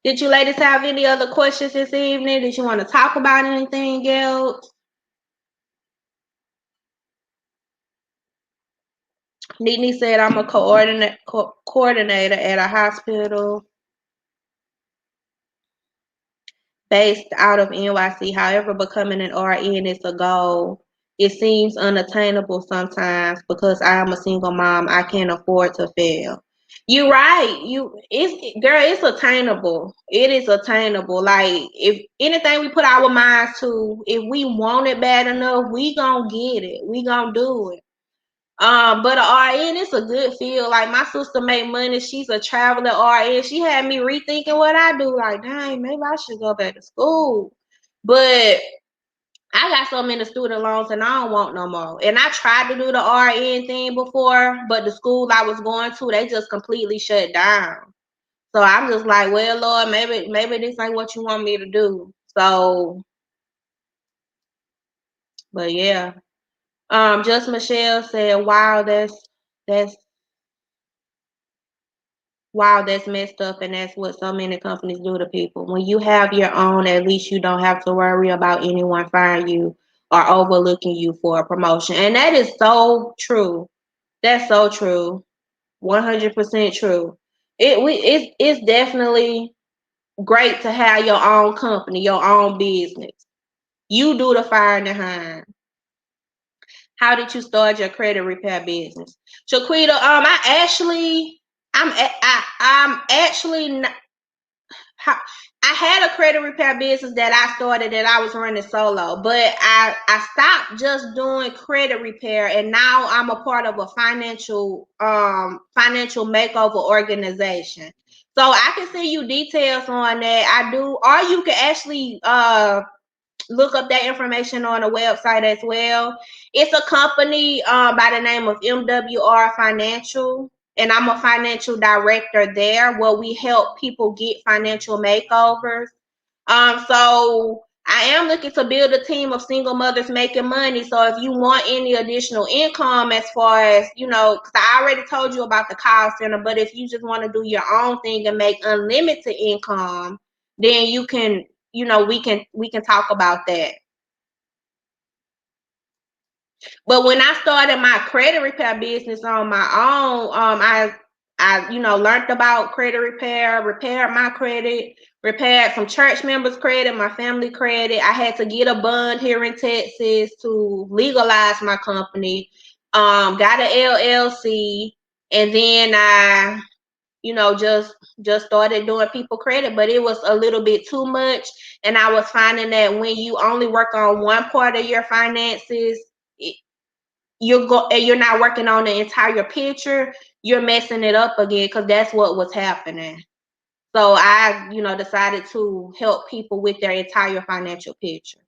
Did you ladies have any other questions this evening? Did you want to talk about anything else? Nene said, I'm a coordinator at a hospital based out of NYC. However, becoming an RN is a goal. It seems unattainable sometimes because I am a single mom. I can't afford to fail. You're right. It's attainable. It is attainable. Like if anything we put our minds to, if we want it bad enough, we gonna get it. We gonna do it. But a RN, it's a good field. Like my sister made money. She's a traveler RN. She had me rethinking what I do. Like, dang, maybe I should go back to school. But I got so many student loans and I don't want no more. And I tried to do the RN thing before, but the school I was going to, they just completely shut down. So I'm just like, well, Lord, maybe this ain't what you want me to do. So, but yeah. Just Michelle said, wow, that's wow, that's messed up, and that's what so many companies do to people. When you have your own, at least you don't have to worry about anyone firing you or overlooking you for a promotion. And that is so true. That's so true. 100% true. It's definitely great to have your own company, your own business. You do the firing and hiring. How did you start your credit repair business? Shaquita, I'm actually not, I had a credit repair business that I started that I was running solo, but I stopped just doing credit repair, and now I'm a part of a financial makeover organization. So I can send you details on that. I do, or you can actually look up that information on the website as well. It's a company by the name of MWR Financial, and I'm a financial director there where we help people get financial makeovers. So I am looking to build a team of single mothers making money. So if you want any additional income, as far as, because I already told you about the call center, but if you just want to do your own thing and make unlimited income, then you can, we can talk about that. But when I started my credit repair business on my own, I learned about credit repair, repaired my credit, repaired some church members' credit, my family credit. I had to get a bond here in Texas to legalize my company. Got an LLC, and then I, just started doing people credit, but it was a little bit too much. And I was finding that when you only work on one part of your finances, you're not working on the entire picture, you're messing it up again, because that's what was happening. So I, decided to help people with their entire financial picture.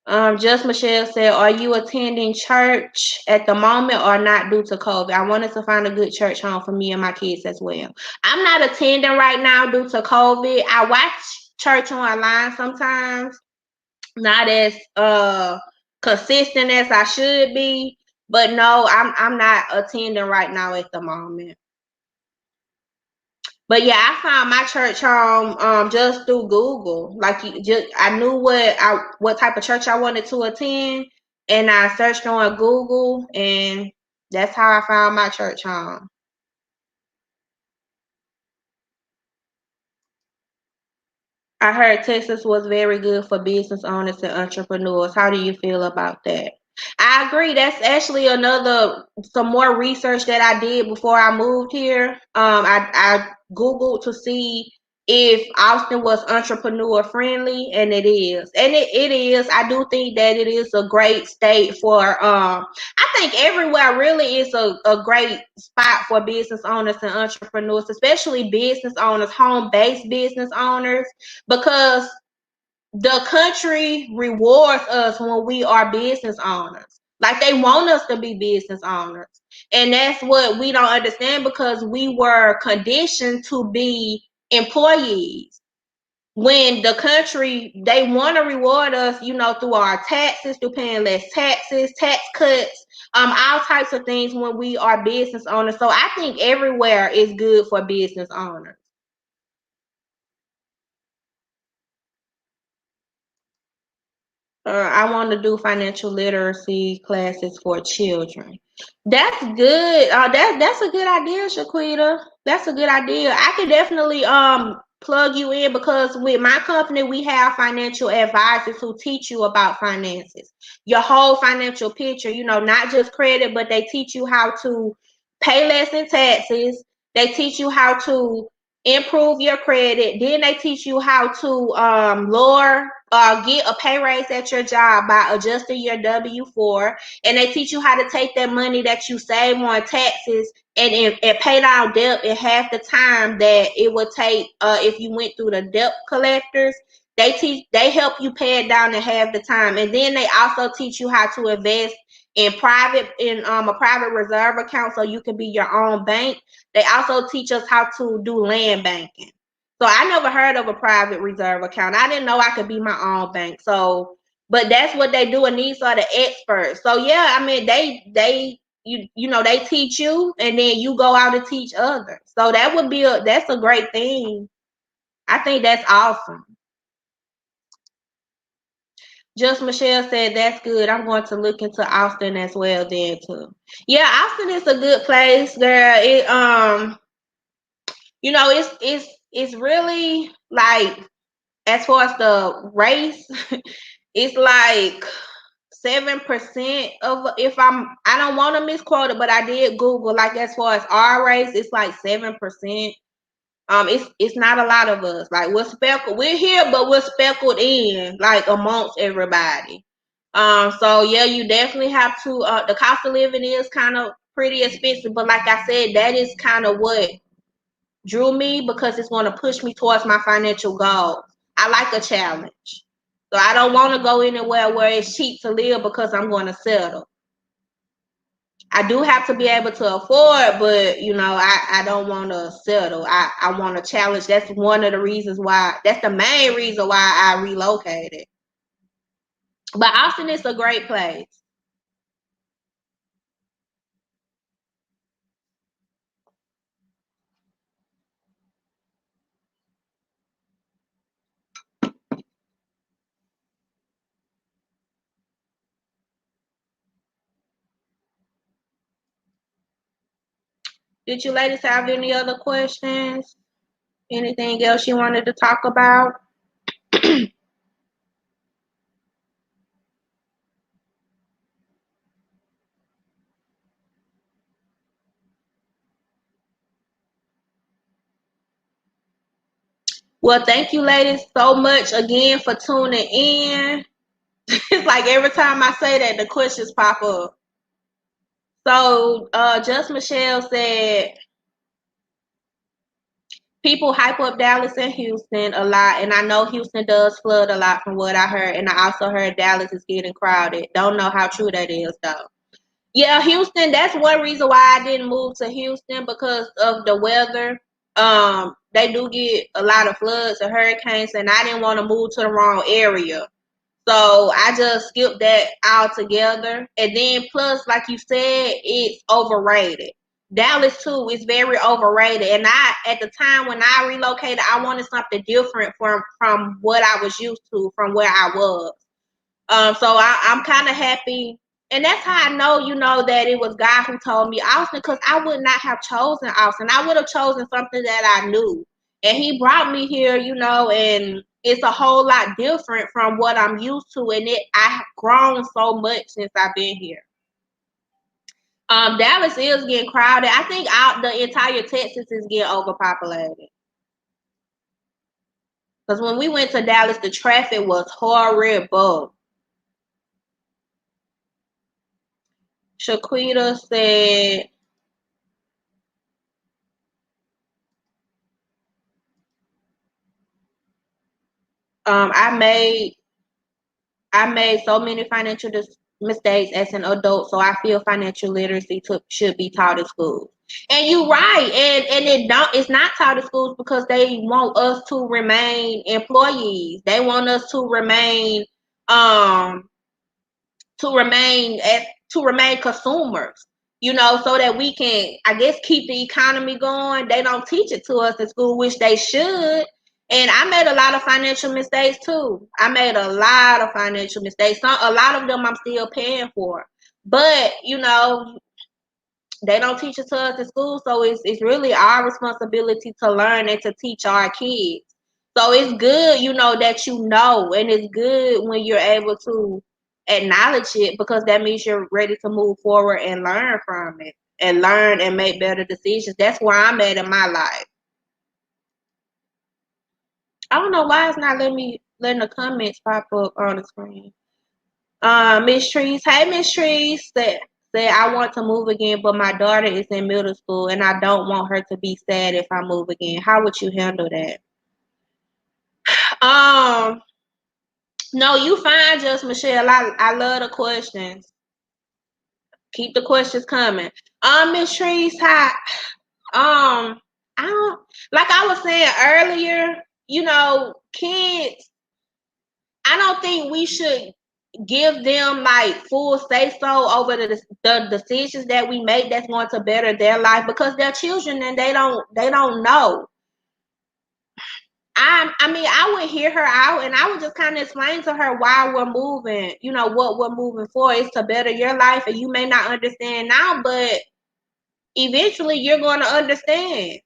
Just Michelle said, are you attending church at the moment or not due to COVID? I wanted to find a good church home for me and my kids as well. I'm not attending right now due to COVID. I watch church online sometimes, not as consistent as I should be, but no, I'm not attending right now at the moment. But yeah, I found my church home just through Google. Like, I knew what type of church I wanted to attend, and I searched on Google, and that's how I found my church home. I heard Texas was very good for business owners and entrepreneurs. How do you feel about that? I agree. That's actually some more research that I did before I moved here. I Googled to see if Austin was entrepreneur friendly, and it is. And it is. I do think that it is a great state for, I think everywhere really is a great spot for business owners and entrepreneurs, especially business owners, home-based business owners, because the country rewards us when we are business owners. Like, they want us to be business owners. And that's what we don't understand, because we were conditioned to be employees. When the country, they want to reward us, through our taxes, through paying less taxes, tax cuts, all types of things when we are business owners. So I think everywhere is good for business owners. I want to do financial literacy classes for children. That's good. That's a good idea, Shaquita. That's a good idea. I could definitely plug you in, because with my company we have financial advisors who teach you about finances, your whole financial picture. Not just credit, but they teach you how to pay less in taxes. They teach you how to improve your credit. Then they teach you how to get a pay raise at your job by adjusting your W-4, and they teach you how to take that money that you save on taxes and pay down debt in half the time that it would take if you went through the debt collectors. They help you pay it down in half the time, and then they also teach you how to invest in a private reserve account so you can be your own bank. They also teach us how to do land banking. So I never heard of a private reserve account. I didn't know I could be my own bank. So, but that's what they do, and these are the experts. So yeah, I mean they teach you, and then you go out and teach others. So that's a great thing. I think that's awesome. Just Michelle said that's good. I'm going to look into Austin as well then too. Yeah, Austin is a good place, girl. It's really like, as far as the race, it's like 7% of, I don't want to misquote it, but I did Google, like, as far as our race, it's like 7%. It's not a lot of us. Like, we're here, but we're speckled in, like, amongst everybody. So yeah, you definitely have to. The cost of living is kind of pretty expensive, but like I said, that is kind of what drew me, because it's going to push me towards my financial goals. I like a challenge. So I don't want to go anywhere where it's cheap to live because I'm going to settle. I do have to be able to afford, but I don't want to settle. I want to challenge. That's one of the reasons why, that's the main reason why I relocated. But Austin is a great place. Did you ladies have any other questions? Anything else you wanted to talk about? Well, thank you, ladies, so much again for tuning in. It's like every time I say that, the questions pop up. So, Just Michelle said, people hype up Dallas and Houston a lot, and I know Houston does flood a lot from what I heard, and I also heard Dallas is getting crowded. Don't know how true that is, though. Yeah, Houston, that's one reason why I didn't move to Houston, because of the weather. They do get a lot of floods and hurricanes, and I didn't want to move to the wrong area. So I just skipped that altogether. And then plus, like you said, it's overrated. Dallas too is very overrated. And at the time when I relocated, I wanted something different from what I was used to, from where I was. So I'm kind of happy, and that's how I know, that it was God who told me Austin, because I would not have chosen Austin. I would have chosen something that I knew, and He brought me here, and it's a whole lot different from what I'm used to, and I've grown so much since I've been here. Dallas is getting crowded. I think the entire Texas is getting overpopulated. Because when we went to Dallas, the traffic was horrible. Shaquita said, um, I made I made so many financial mistakes as an adult, so I feel financial literacy should be taught in schools. And you're right, and it's not taught in schools because they want us to remain employees. They want us um to remain as to remain consumers, so that we can, I guess, keep the economy going. They don't teach it to us in school, which they should. And I made a lot of financial mistakes too. I made a lot of financial mistakes. A lot of them I'm still paying for. But, they don't teach it to us in school, so it's really our responsibility to learn and to teach our kids. So it's good, that and it's good when you're able to acknowledge it, because that means you're ready to move forward and learn from it, and learn and make better decisions. That's where I'm at in my life. I don't know why it's not letting the comments pop up on the screen. Miss Trees, hey Miss Trees said I want to move again, but my daughter is in middle school and I don't want her to be sad if I move again. How would you handle that? Um, no, you fine, just Michelle. I love the questions. Keep the questions coming. Miss Trees, hi. I don't like I was saying earlier, kids, I don't think we should give them like full say so over the decisions that we make that's going to better their life because they're children and they don't know. I mean I would hear her out and I would just kind of explain to her why we're moving, what we're moving for is to better your life and you may not understand now, but eventually you're going to understand.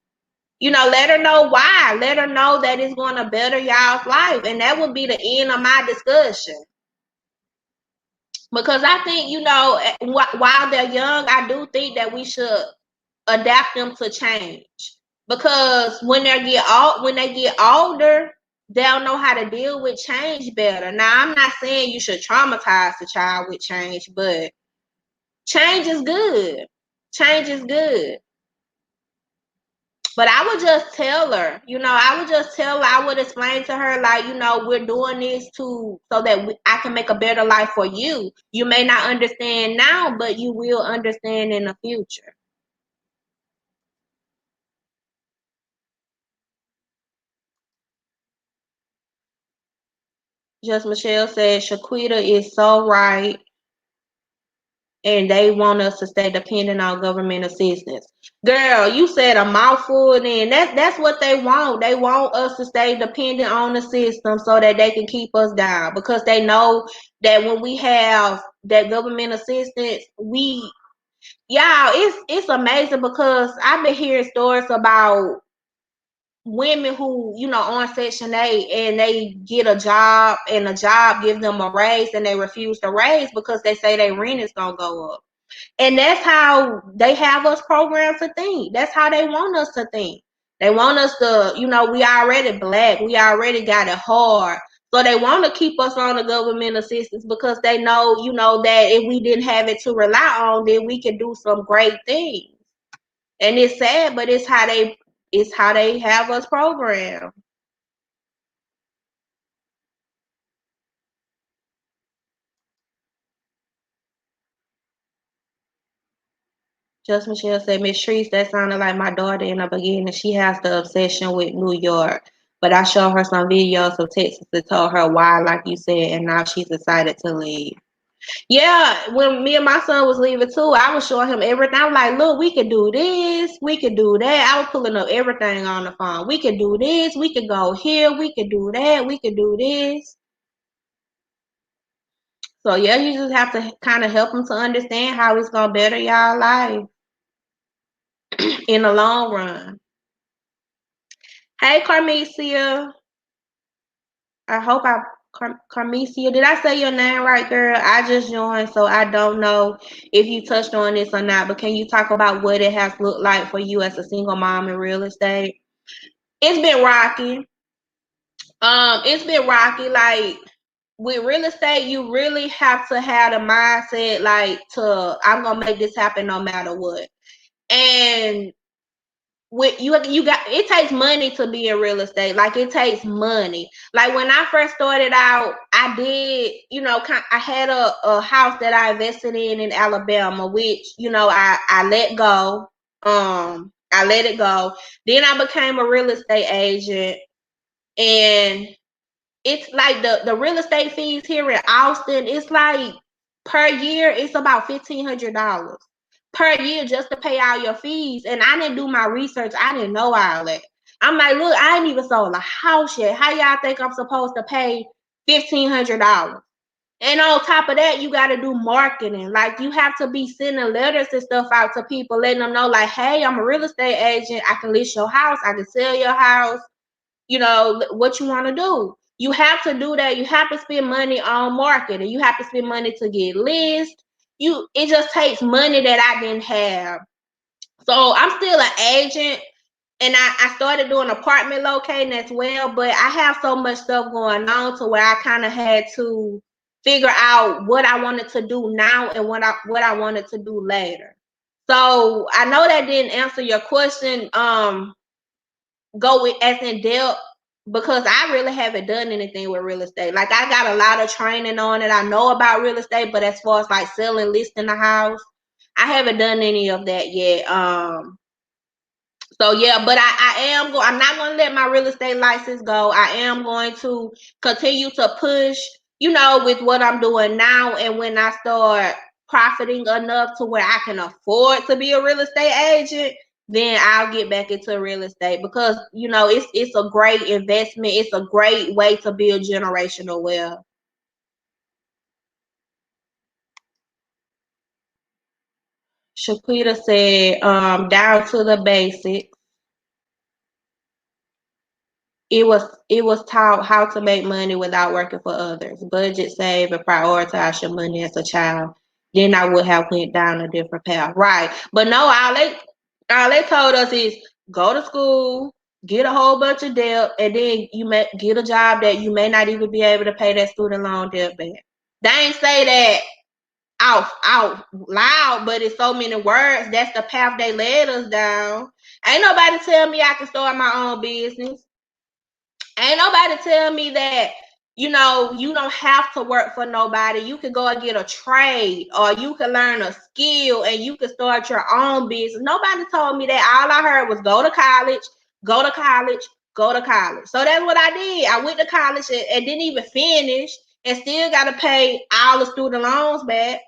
Let her know why. Let her know that it's going to better y'all's life. And that would be the end of my discussion. Because I think, while they're young, I do think that we should adapt them to change. Because when they get older, they'll know how to deal with change better. Now, I'm not saying you should traumatize the child with change, but change is good. Change is good. But I would just tell her, I would explain to her, like, we're doing this so that I can make a better life for you. You may not understand now, but you will understand in the future. Just Michelle said, Shaquita is so right. And they want us to stay dependent on government assistance. Girl, you said a mouthful, and then that's what they want. They want us to stay dependent on the system so that they can keep us down because they know that when we have that government assistance, y'all, it's amazing because I've been hearing stories about women who, on Section 8 and they get a job and the job gives them a raise and they refuse to raise because they say their rent is going to go up. And that's how they have us programmed to think. That's how they want us to think. They want us to, we already black. We already got it hard. So they want to keep us on the government assistance because they know, that if we didn't have it to rely on, then we could do some great things. And it's sad, but it's how they have us programmed. Just Michelle said, Miss Treese, that sounded like my daughter in the beginning. She has the obsession with New York. But I showed her some videos of Texas and told her why, like you said, and now she's decided to leave. Yeah, when me and my son was leaving too, I was showing him everything. I'm like, look, we could do this, we could do that. I was pulling up everything on the phone. We could do this, we could go here, we could do that, we could do this. So yeah, you just have to kind of help them to understand how it's gonna better y'all life in the long run. Hey, Carmesia. I hope Carmesia. Did I say your name right, girl? I just joined, so I don't know if you touched on this or not. But can you talk about what it has looked like for you as a single mom in real estate? It's been rocky. It's been rocky. Like with real estate, you really have to have the mindset like I'm gonna make this happen no matter what. And with you got it takes money to be in real estate. Like it takes money. Like when I first started out, I did, I had a house that I invested in Alabama, which, I let go. I let it go. Then I became a real estate agent, and it's like the real estate fees here in Austin, it's like per year, it's about $1,500 per year just to pay all your fees. And I didn't do my research. I didn't know all that. I'm like, look, I ain't even sold a house yet. How y'all think I'm supposed to pay $1,500? And on top of that, you got to do marketing. Like you have to be sending letters and stuff out to people, letting them know, like, hey, I'm a real estate agent. I can list your house. I can sell your house. What you want to do. You have to do that. You have to spend money on marketing. You have to spend money to get lists. It just takes money that I didn't have. So I'm still an agent, and I started doing apartment locating as well, but I have so much stuff going on to where I kind of had to figure out what I wanted to do now and what I wanted to do later. So I know that didn't answer your question. Go with as in depth because I really haven't done anything with real estate. Like I got a lot of training on it. I know about real estate, but as far as like selling, listing the house, I haven't done any of that yet. So yeah, but I'm not gonna let my real estate license go. I am going to continue to push, with what I'm doing now. And when I start profiting enough to where I can afford to be a real estate agent, then I'll get back into real estate because it's a great investment. It's a great way to build generational wealth. Shaquita said, down to the basics. It was taught how to make money without working for others. Budget, save, and prioritize your money as a child. Then I would have went down a different path. Right. But no, all they told us is go to school, get a whole bunch of debt, and then you may get a job that you may not even be able to pay that student loan debt back. They ain't say that out loud, but it's so many words. That's the path they led us down. Ain't nobody tell me I can start my own business. Ain't nobody tell me that, you don't have to work for nobody. You can go and get a trade or you can learn a skill and you can start your own business. Nobody told me that. All I heard was go to college, go to college, go to college. So that's what I did. I went to college and didn't even finish and still got to pay all the student loans back.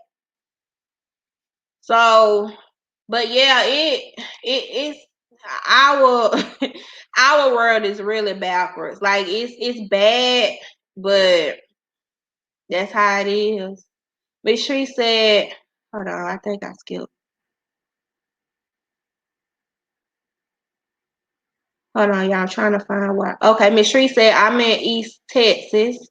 So, but yeah, it's our our world is really backwards. Like it's bad, but that's how it is. Miss Tree said, hold on, I think I skipped. Hold on, y'all. I'm trying to find why. Okay, Miss Tree said I'm in East Texas.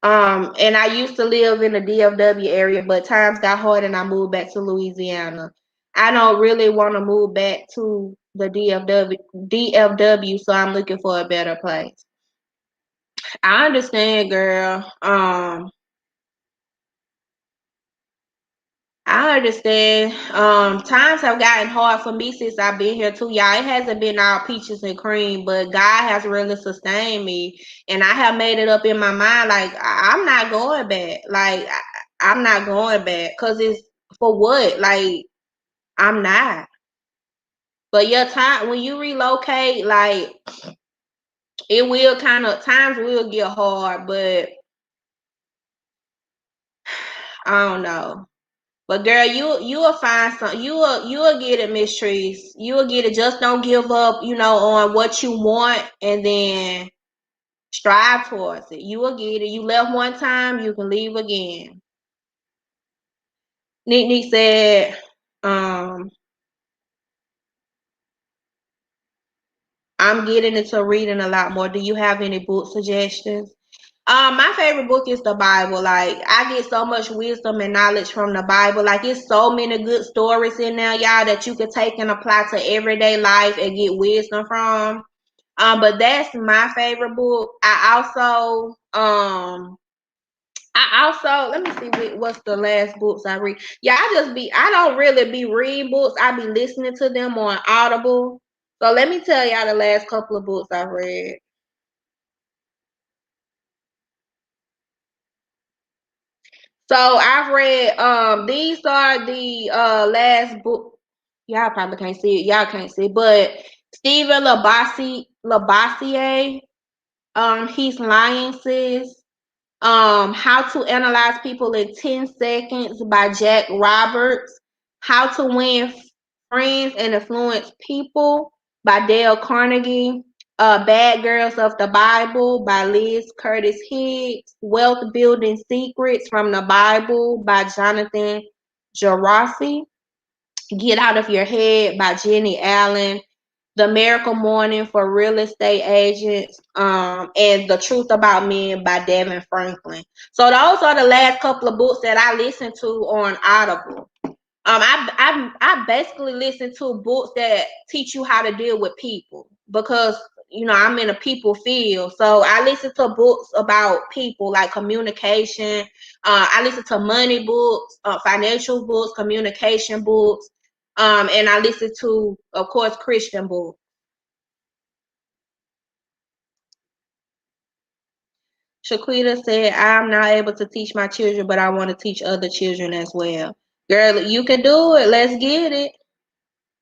And I used to live in the DFW area, but times got hard and I moved back to Louisiana. I don't really want to move back to the DFW, so I'm looking for a better place. I understand, girl. I understand. Times have gotten hard for me since I've been here too, y'all. It hasn't been all peaches and cream, but God has really sustained me, and I have made it up in my mind like I'm not going back. Like I'm not going back because it's for what? Like I'm not. But yeah, time when you relocate, like it will kind of times will get hard, but I don't know. But girl, you'll find some. You'll get it, Miss Trees. You'll get it. Just don't give up, on what you want, and then strive towards it. You will get it. You left one time, you can leave again. Nick said, um, I'm getting into reading a lot more. Do you have any book suggestions? My favorite book is the Bible. Like I get so much wisdom and knowledge from the Bible. Like it's so many good stories in there, y'all, that you could take and apply to everyday life and get wisdom from. But that's my favorite book. I also let me see what's the last books I read. Yeah, I don't really be reading books. I be listening to them on Audible. So let me tell y'all the last couple of books I've read. So I've read these are the last book. Y'all probably can't see it. Y'all can't see it, but Stephen Labossiere, he's lying sis. How to Analyze People in 10 Seconds by Jack Roberts. How to Win Friends and Influence People by Dale Carnegie. Bad Girls of the Bible by Liz Curtis Higgs. Wealth Building Secrets from the Bible by Jonathan Gerasi. Get Out of Your Head by Jenny Allen. The Miracle Morning for Real Estate Agents, and The Truth About Men by Devin Franklin. So those are the last couple of books that I listened to on Audible. I basically listen to books that teach you how to deal with people because I'm in a people field, so I listen to books about people like communication. I listen to money books, financial books, communication books, and I listen to, of course, Christian books. Shaquita said, "I'm not able to teach my children, but I want to teach other children as well." Girl, you can do it. Let's get it.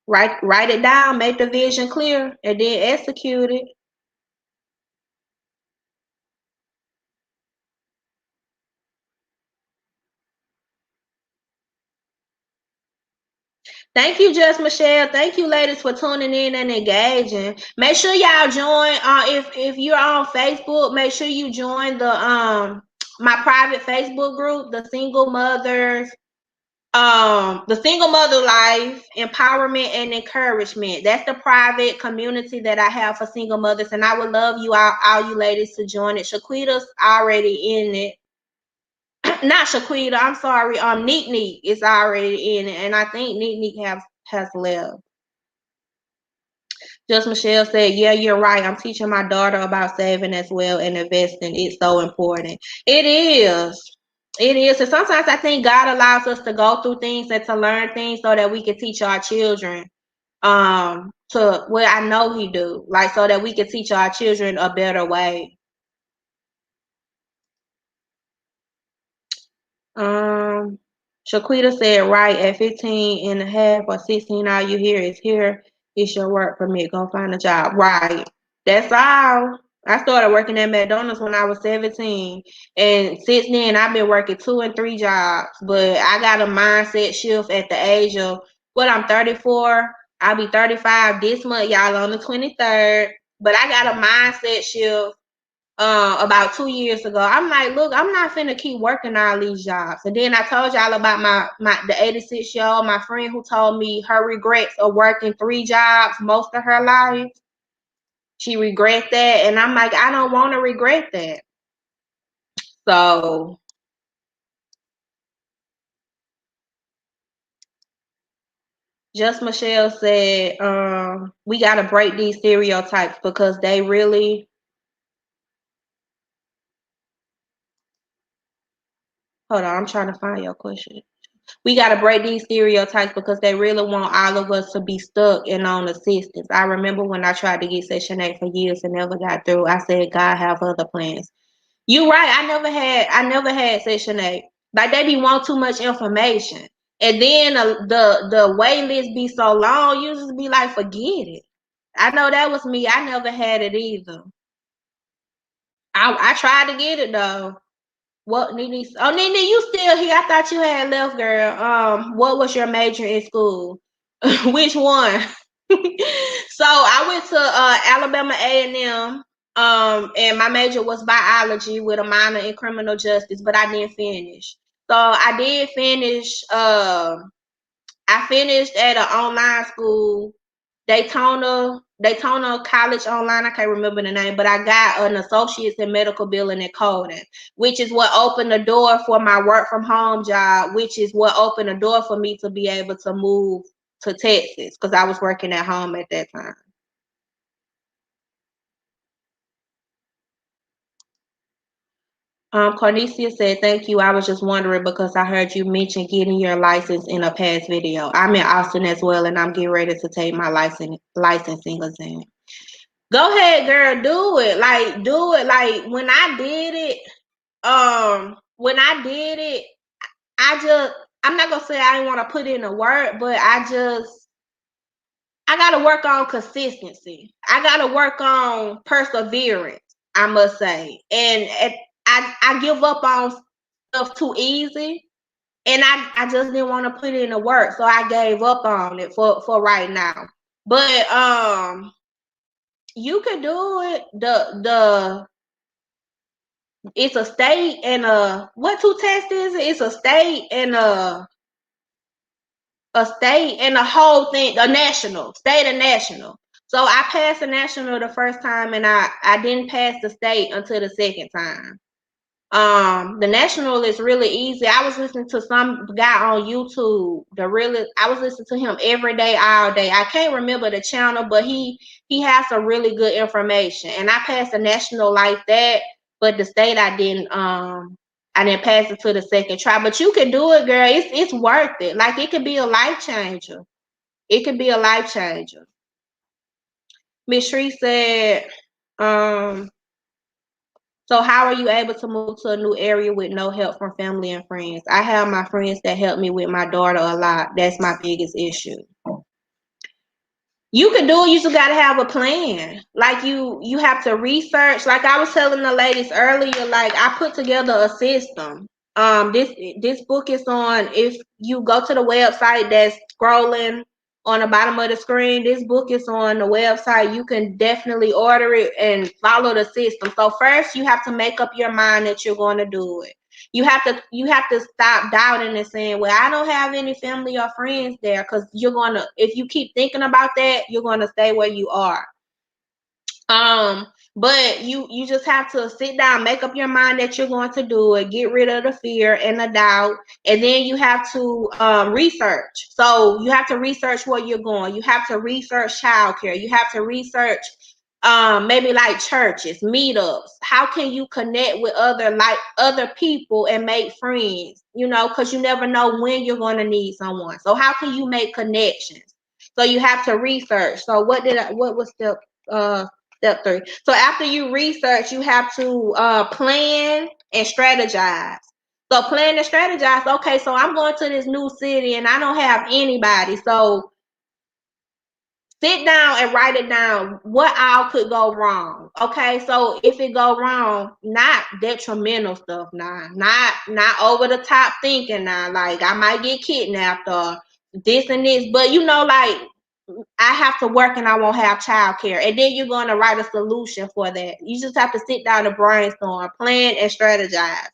Write it down, make the vision clear, and then execute it. Thank you, Just Michelle. Thank you, ladies, for tuning in and engaging. Make sure y'all join. If you're on Facebook, make sure you join the my private Facebook group, the single mother life empowerment and encouragement. That's the private community that I have for single mothers, and I would love all you ladies to join it. Shaquita's already in it. Not Shaquita, I'm sorry. Neek Neek is already in it, and I think Neek Neek has left. Just Michelle said, "Yeah, you're right. I'm teaching my daughter about saving as well and investing. It's so important. It is. It is. And sometimes I think God allows us to go through things and to learn things so that we can teach our children. To well, I know He do, like so that we can teach our children a better way. Um, Shaquita said, right, at 15 and a half or 16, all you hear is here. It's your work permit. Go find a job. Right. That's all. I started working at McDonald's when I was 17. And since then, I've been working 2 and 3 jobs. But I got a mindset shift at the age of, I'm 34. I'll be 35 this month, y'all, on the 23rd. But I got a mindset shift about 2 years ago. I'm like, look, I'm not finna keep working all these jobs. And then I told y'all about the 86-year-old, my friend who told me her regrets of working 3 jobs most of her life. She regrets that, and I'm like, I don't want to regret that. So just Michelle said, we gotta break these stereotypes because they really. Hold on, I'm trying to find your question. We got to break these stereotypes because they really want all of us to be stuck and on assistance. I remember when I tried to get Section 8 for years and never got through. I said, God have other plans. You right. I never had Section 8. Like they be want too much information. And then the wait list be so long, you just be like, forget it. I know that was me. I never had it either. I tried to get it though. What, Nene? Oh, Nene, you still here? I thought you had left, girl. What was your major in school? Which one? So I went to Alabama A&M. And my major was biology with a minor in criminal justice, but I didn't finish. So I did finish. I finished at an online school, Daytona College Online. I can't remember the name, but I got an associate's in medical billing and coding, which is what opened the door for my work from home job, which is what opened the door for me to be able to move to Texas because I was working at home at that time. Cornelia said, "Thank you. I was just wondering because I heard you mention getting your license in a past video. I'm in Austin as well, and I'm getting ready to take my licensing exam." Go ahead, girl. Do it. Like, do it. Like when I did it, I'm not gonna say I didn't want to put in the work, but I gotta work on consistency. I gotta work on perseverance, I must say. And I give up on stuff too easy. And I just didn't want to put in the work. So I gave up on it for right now. But you can do it. The It's a state and what two tests is it? It's a state and a whole thing, a national, state and national. So I passed the national the first time and I didn't pass the state until the second time. The National is really easy. I was listening to some guy on YouTube. I was listening to him every day, all day. I can't remember the channel, but he has some really good information. And I passed the National like that, but the state I didn't pass it to the second try. But you can do it, girl. It's worth it. Like it could be a life changer. It could be a life changer. Miss Shree said, um, so how are you able to move to a new area with no help from family and friends? I have my friends that help me with my daughter a lot. That's my biggest issue. You can do it, you just gotta have a plan. Like you have to research. Like I was telling the ladies earlier, like I put together a system. This book is on, if you go to the website that's scrolling on the bottom of the screen, this book is on the website. You can definitely order it and follow the system. So first you have to make up your mind that you're going to do it. You have to stop doubting and saying, well, I don't have any family or friends there, because if you keep thinking about that, you're gonna stay where you are. um but you just have to sit down, make up your mind that you're going to do it, get rid of the fear and the doubt, and then you have to research. So you have to research where you're going, you have to research childcare, you have to research maybe like churches, meetups. How can you connect with other people and make friends, because you never know when you're going to need someone. So how can you make connections? So you have to research. So what was step 3? So after you research, you have to plan and strategize. So plan and strategize. Okay, so I'm going to this new city and I don't have anybody. So sit down and write it down. What all could go wrong? Okay, so if it go wrong, not detrimental stuff now, not over the top thinking now, like I might get kidnapped or this and this, but like I have to work and I won't have childcare. And then you're going to write a solution for that. You just have to sit down and brainstorm, plan, and strategize.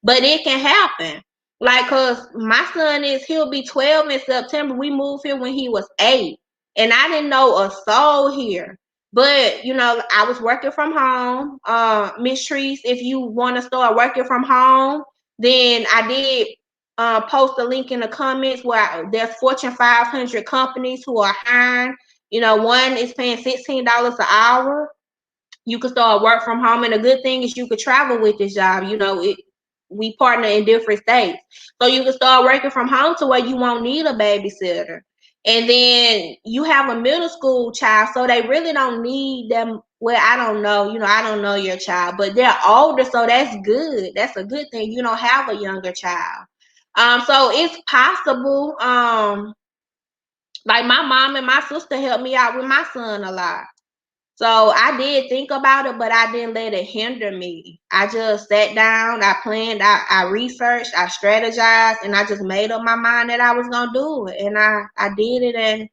But it can happen. Like, cause my son he'll be 12 in September. We moved here when he was 8. And I didn't know a soul here. But, I was working from home. Miss Treese, if you want to start working from home, then I did post a link in the comments where there's Fortune 500 companies who are hiring. One is paying $16 an hour. You can start work from home, and the good thing is you could travel with this job. We partner in different states, so you can start working from home to where you won't need a babysitter. And then you have a middle school child, so they really don't need them. Well, I don't know. I don't know your child, but they're older, so that's good. That's a good thing. You don't have a younger child. So it's possible. Like my mom and my sister helped me out with my son a lot. So I did think about it, but I didn't let it hinder me. I just sat down, I planned, I researched, I strategized, and I just made up my mind that I was gonna do it. And I did it, and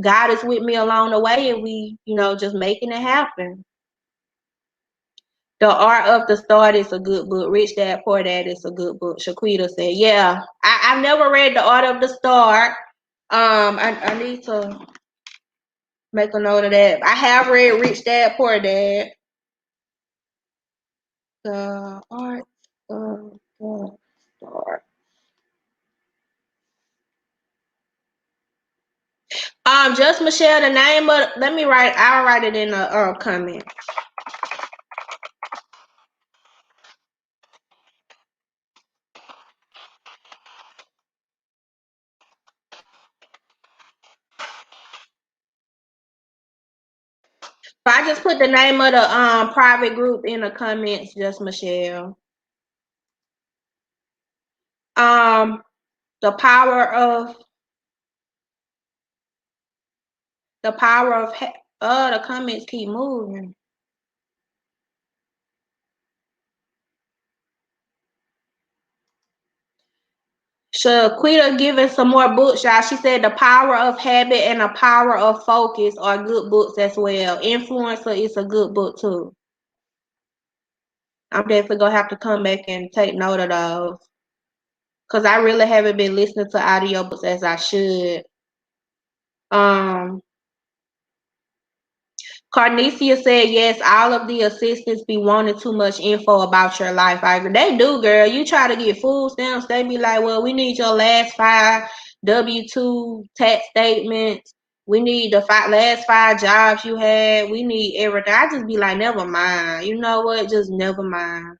God is with me along the way, and we, just making it happen. The Art of the Start is a good book. Rich Dad Poor Dad is a good book. Shaquita said, yeah. I've never read The Art of the Start. I need to make a note of that. I have read Rich Dad Poor Dad. The Art of the Start. Just Michelle, the name of, I'll write it in the comment. So I just put the name of the private group in the comments, just Michelle. The power of the comments keep moving. Shaquita giving some more books, y'all. She said The Power of Habit and The Power of Focus are good books as well. Influencer is a good book too. I'm definitely gonna have to come back and take note of those, because I really haven't been listening to audiobooks as I should. Carnicia said, yes, all of the assistants be wanting too much info about your life. I agree. They do, girl. You try to get food stamps, they be like, well, we need your last 5 W-2 tax statements. We need the last 5 jobs you had. We need everything. I just be like, never mind. You know what? Just never mind.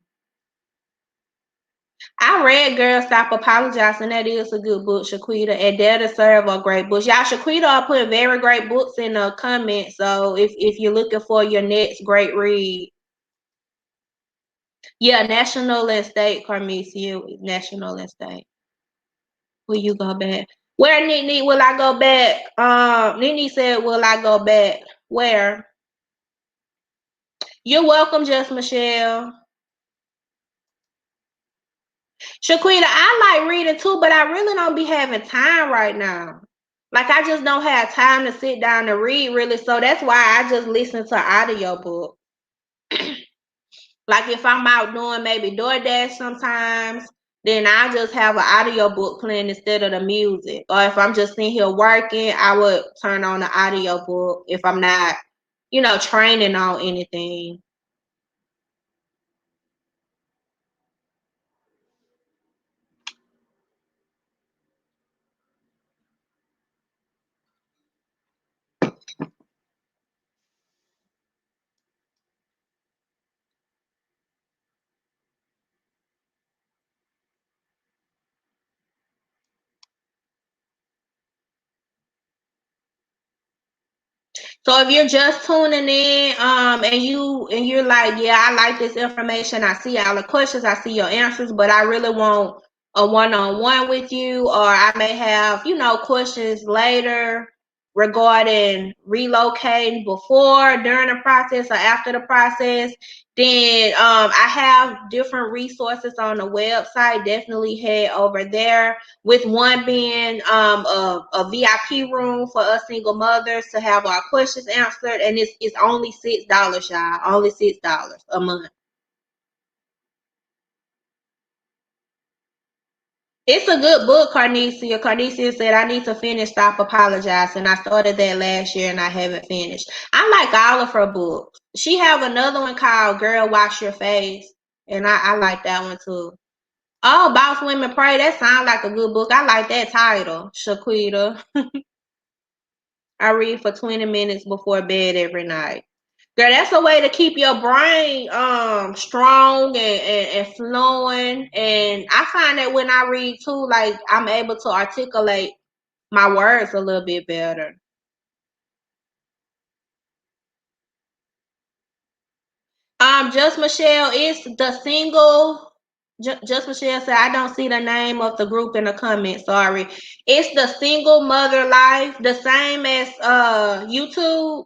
I read Girl Stop Apologizing. That is a good book, Shaquita. And Dare to Serve are great books. Y'all, Shaquita are putting very great books in the comments. So if you're looking for your next great read. Yeah, National and State, Carmesia. National and State. Will you go back? Where, Nene, will I go back? Nene said, will I go back? Where? You're welcome, Just Michelle. Shaquita, I like reading too, but I really don't be having time right now. Like, I just don't have time to sit down and read, really. So that's why I just listen to audiobook. Like, if I'm out doing maybe DoorDash sometimes, then I just have an audiobook playing instead of the music. Or if I'm just sitting here working, I would turn on the audiobook if I'm not, training on anything. So if you're just tuning in, and you're like, yeah, I like this information. I see all the questions, I see your answers, but I really want a one-on-one with you, or I may have, questions later regarding relocating before, during the process, or after the process. Then I have different resources on the website. Definitely head over there, with one being a VIP room for us single mothers to have our questions answered, and it's only $6, y'all. Only $6 a month. It's a good book, Carnesia. Carnesia said, I need to finish Stop Apologizing. I started that last year and I haven't finished. I like all of her books. She have another one called Girl Wash Your Face, and I like that one too. Oh, Boss Women Pray. That sounds like a good book. I like that title, Shaquita. I read for 20 minutes before bed every night. Girl, that's a way to keep your brain strong and flowing. And I find that when I read too, like, I'm able to articulate my words a little bit better. Just Michelle, it's the single. Just Michelle said, I don't see the name of the group in the comments. Sorry. It's the Single Mother Life, the same as YouTube.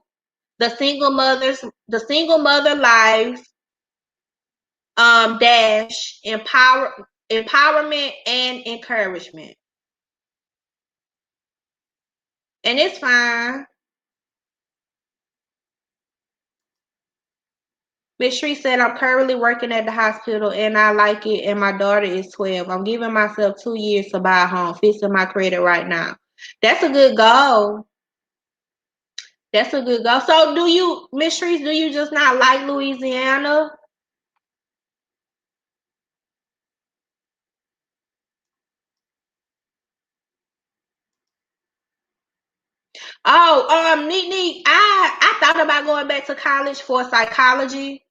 The single mother life dash empowerment and encouragement. And it's fine. Miss Shree said, I'm currently working at the hospital and I like it, and my daughter is 12. I'm giving myself 2 years to buy a home, fixing my credit right now. That's a good goal. That's a good goal. So Miss Shrees, do you just not like Louisiana? Oh, neat. I thought about going back to college for psychology,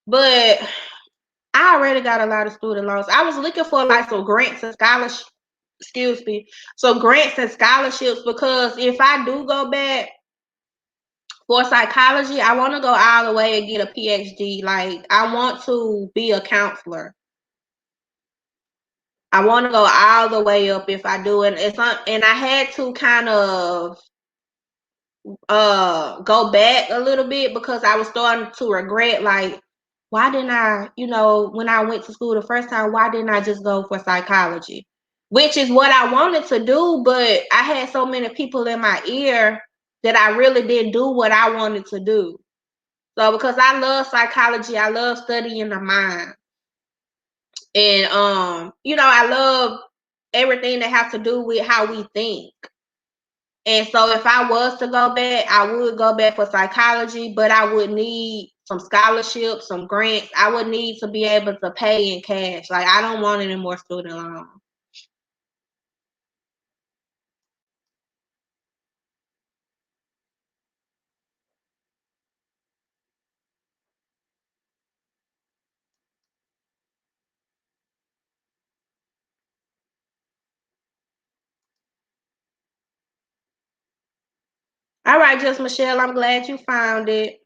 but I already got a lot of student loans. I was looking for like some grants and scholarships, excuse me, so grants and scholarships, because if I do go back for psychology, I want to go all the way and get a PhD. Like, I want to be a counselor. I want to go all the way up if I do it. And I had to kind of go back a little bit because I was starting to regret, like, why didn't I, when I went to school the first time, why didn't I just go for psychology? Which is what I wanted to do, but I had so many people in my ear that I really didn't do what I wanted to do. So because I love psychology, I love studying the mind. And I love everything that has to do with how we think. And so if I was to go back, I would go back for psychology, but I would need some scholarships, some grants. I would need to be able to pay in cash. Like, I don't want any more student loans. All right, just Michelle, I'm glad you found it.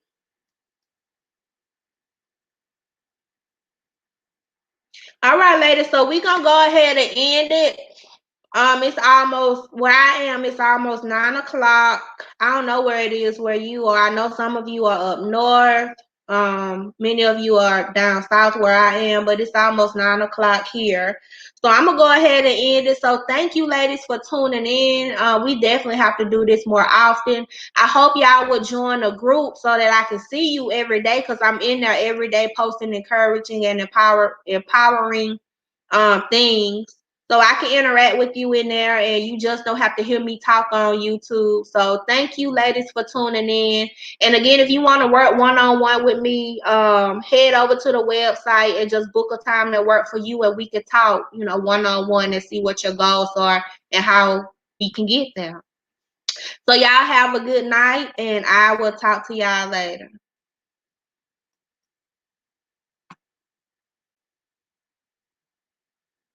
All right, ladies, so we're gonna go ahead and end it. It's almost where I am. It's almost 9 o'clock. I don't know where it is where you are. I know some of you are up north. Many of you are down south where I am, but it's almost 9 o'clock here. So I'm gonna go ahead and end it. So thank you, ladies, for tuning in. We definitely have to do this more often. I hope y'all would join a group so that I can see you every day because I'm in there every day posting encouraging and empowering things, so I can interact with you in there and you just don't have to hear me talk on YouTube. So thank you, ladies, for tuning in. And again, if you want to work one-on-one with me, head over to the website and just book a time that work for you and we can talk, one-on-one and see what your goals are and how we can get there. So y'all have a good night and I will talk to y'all later.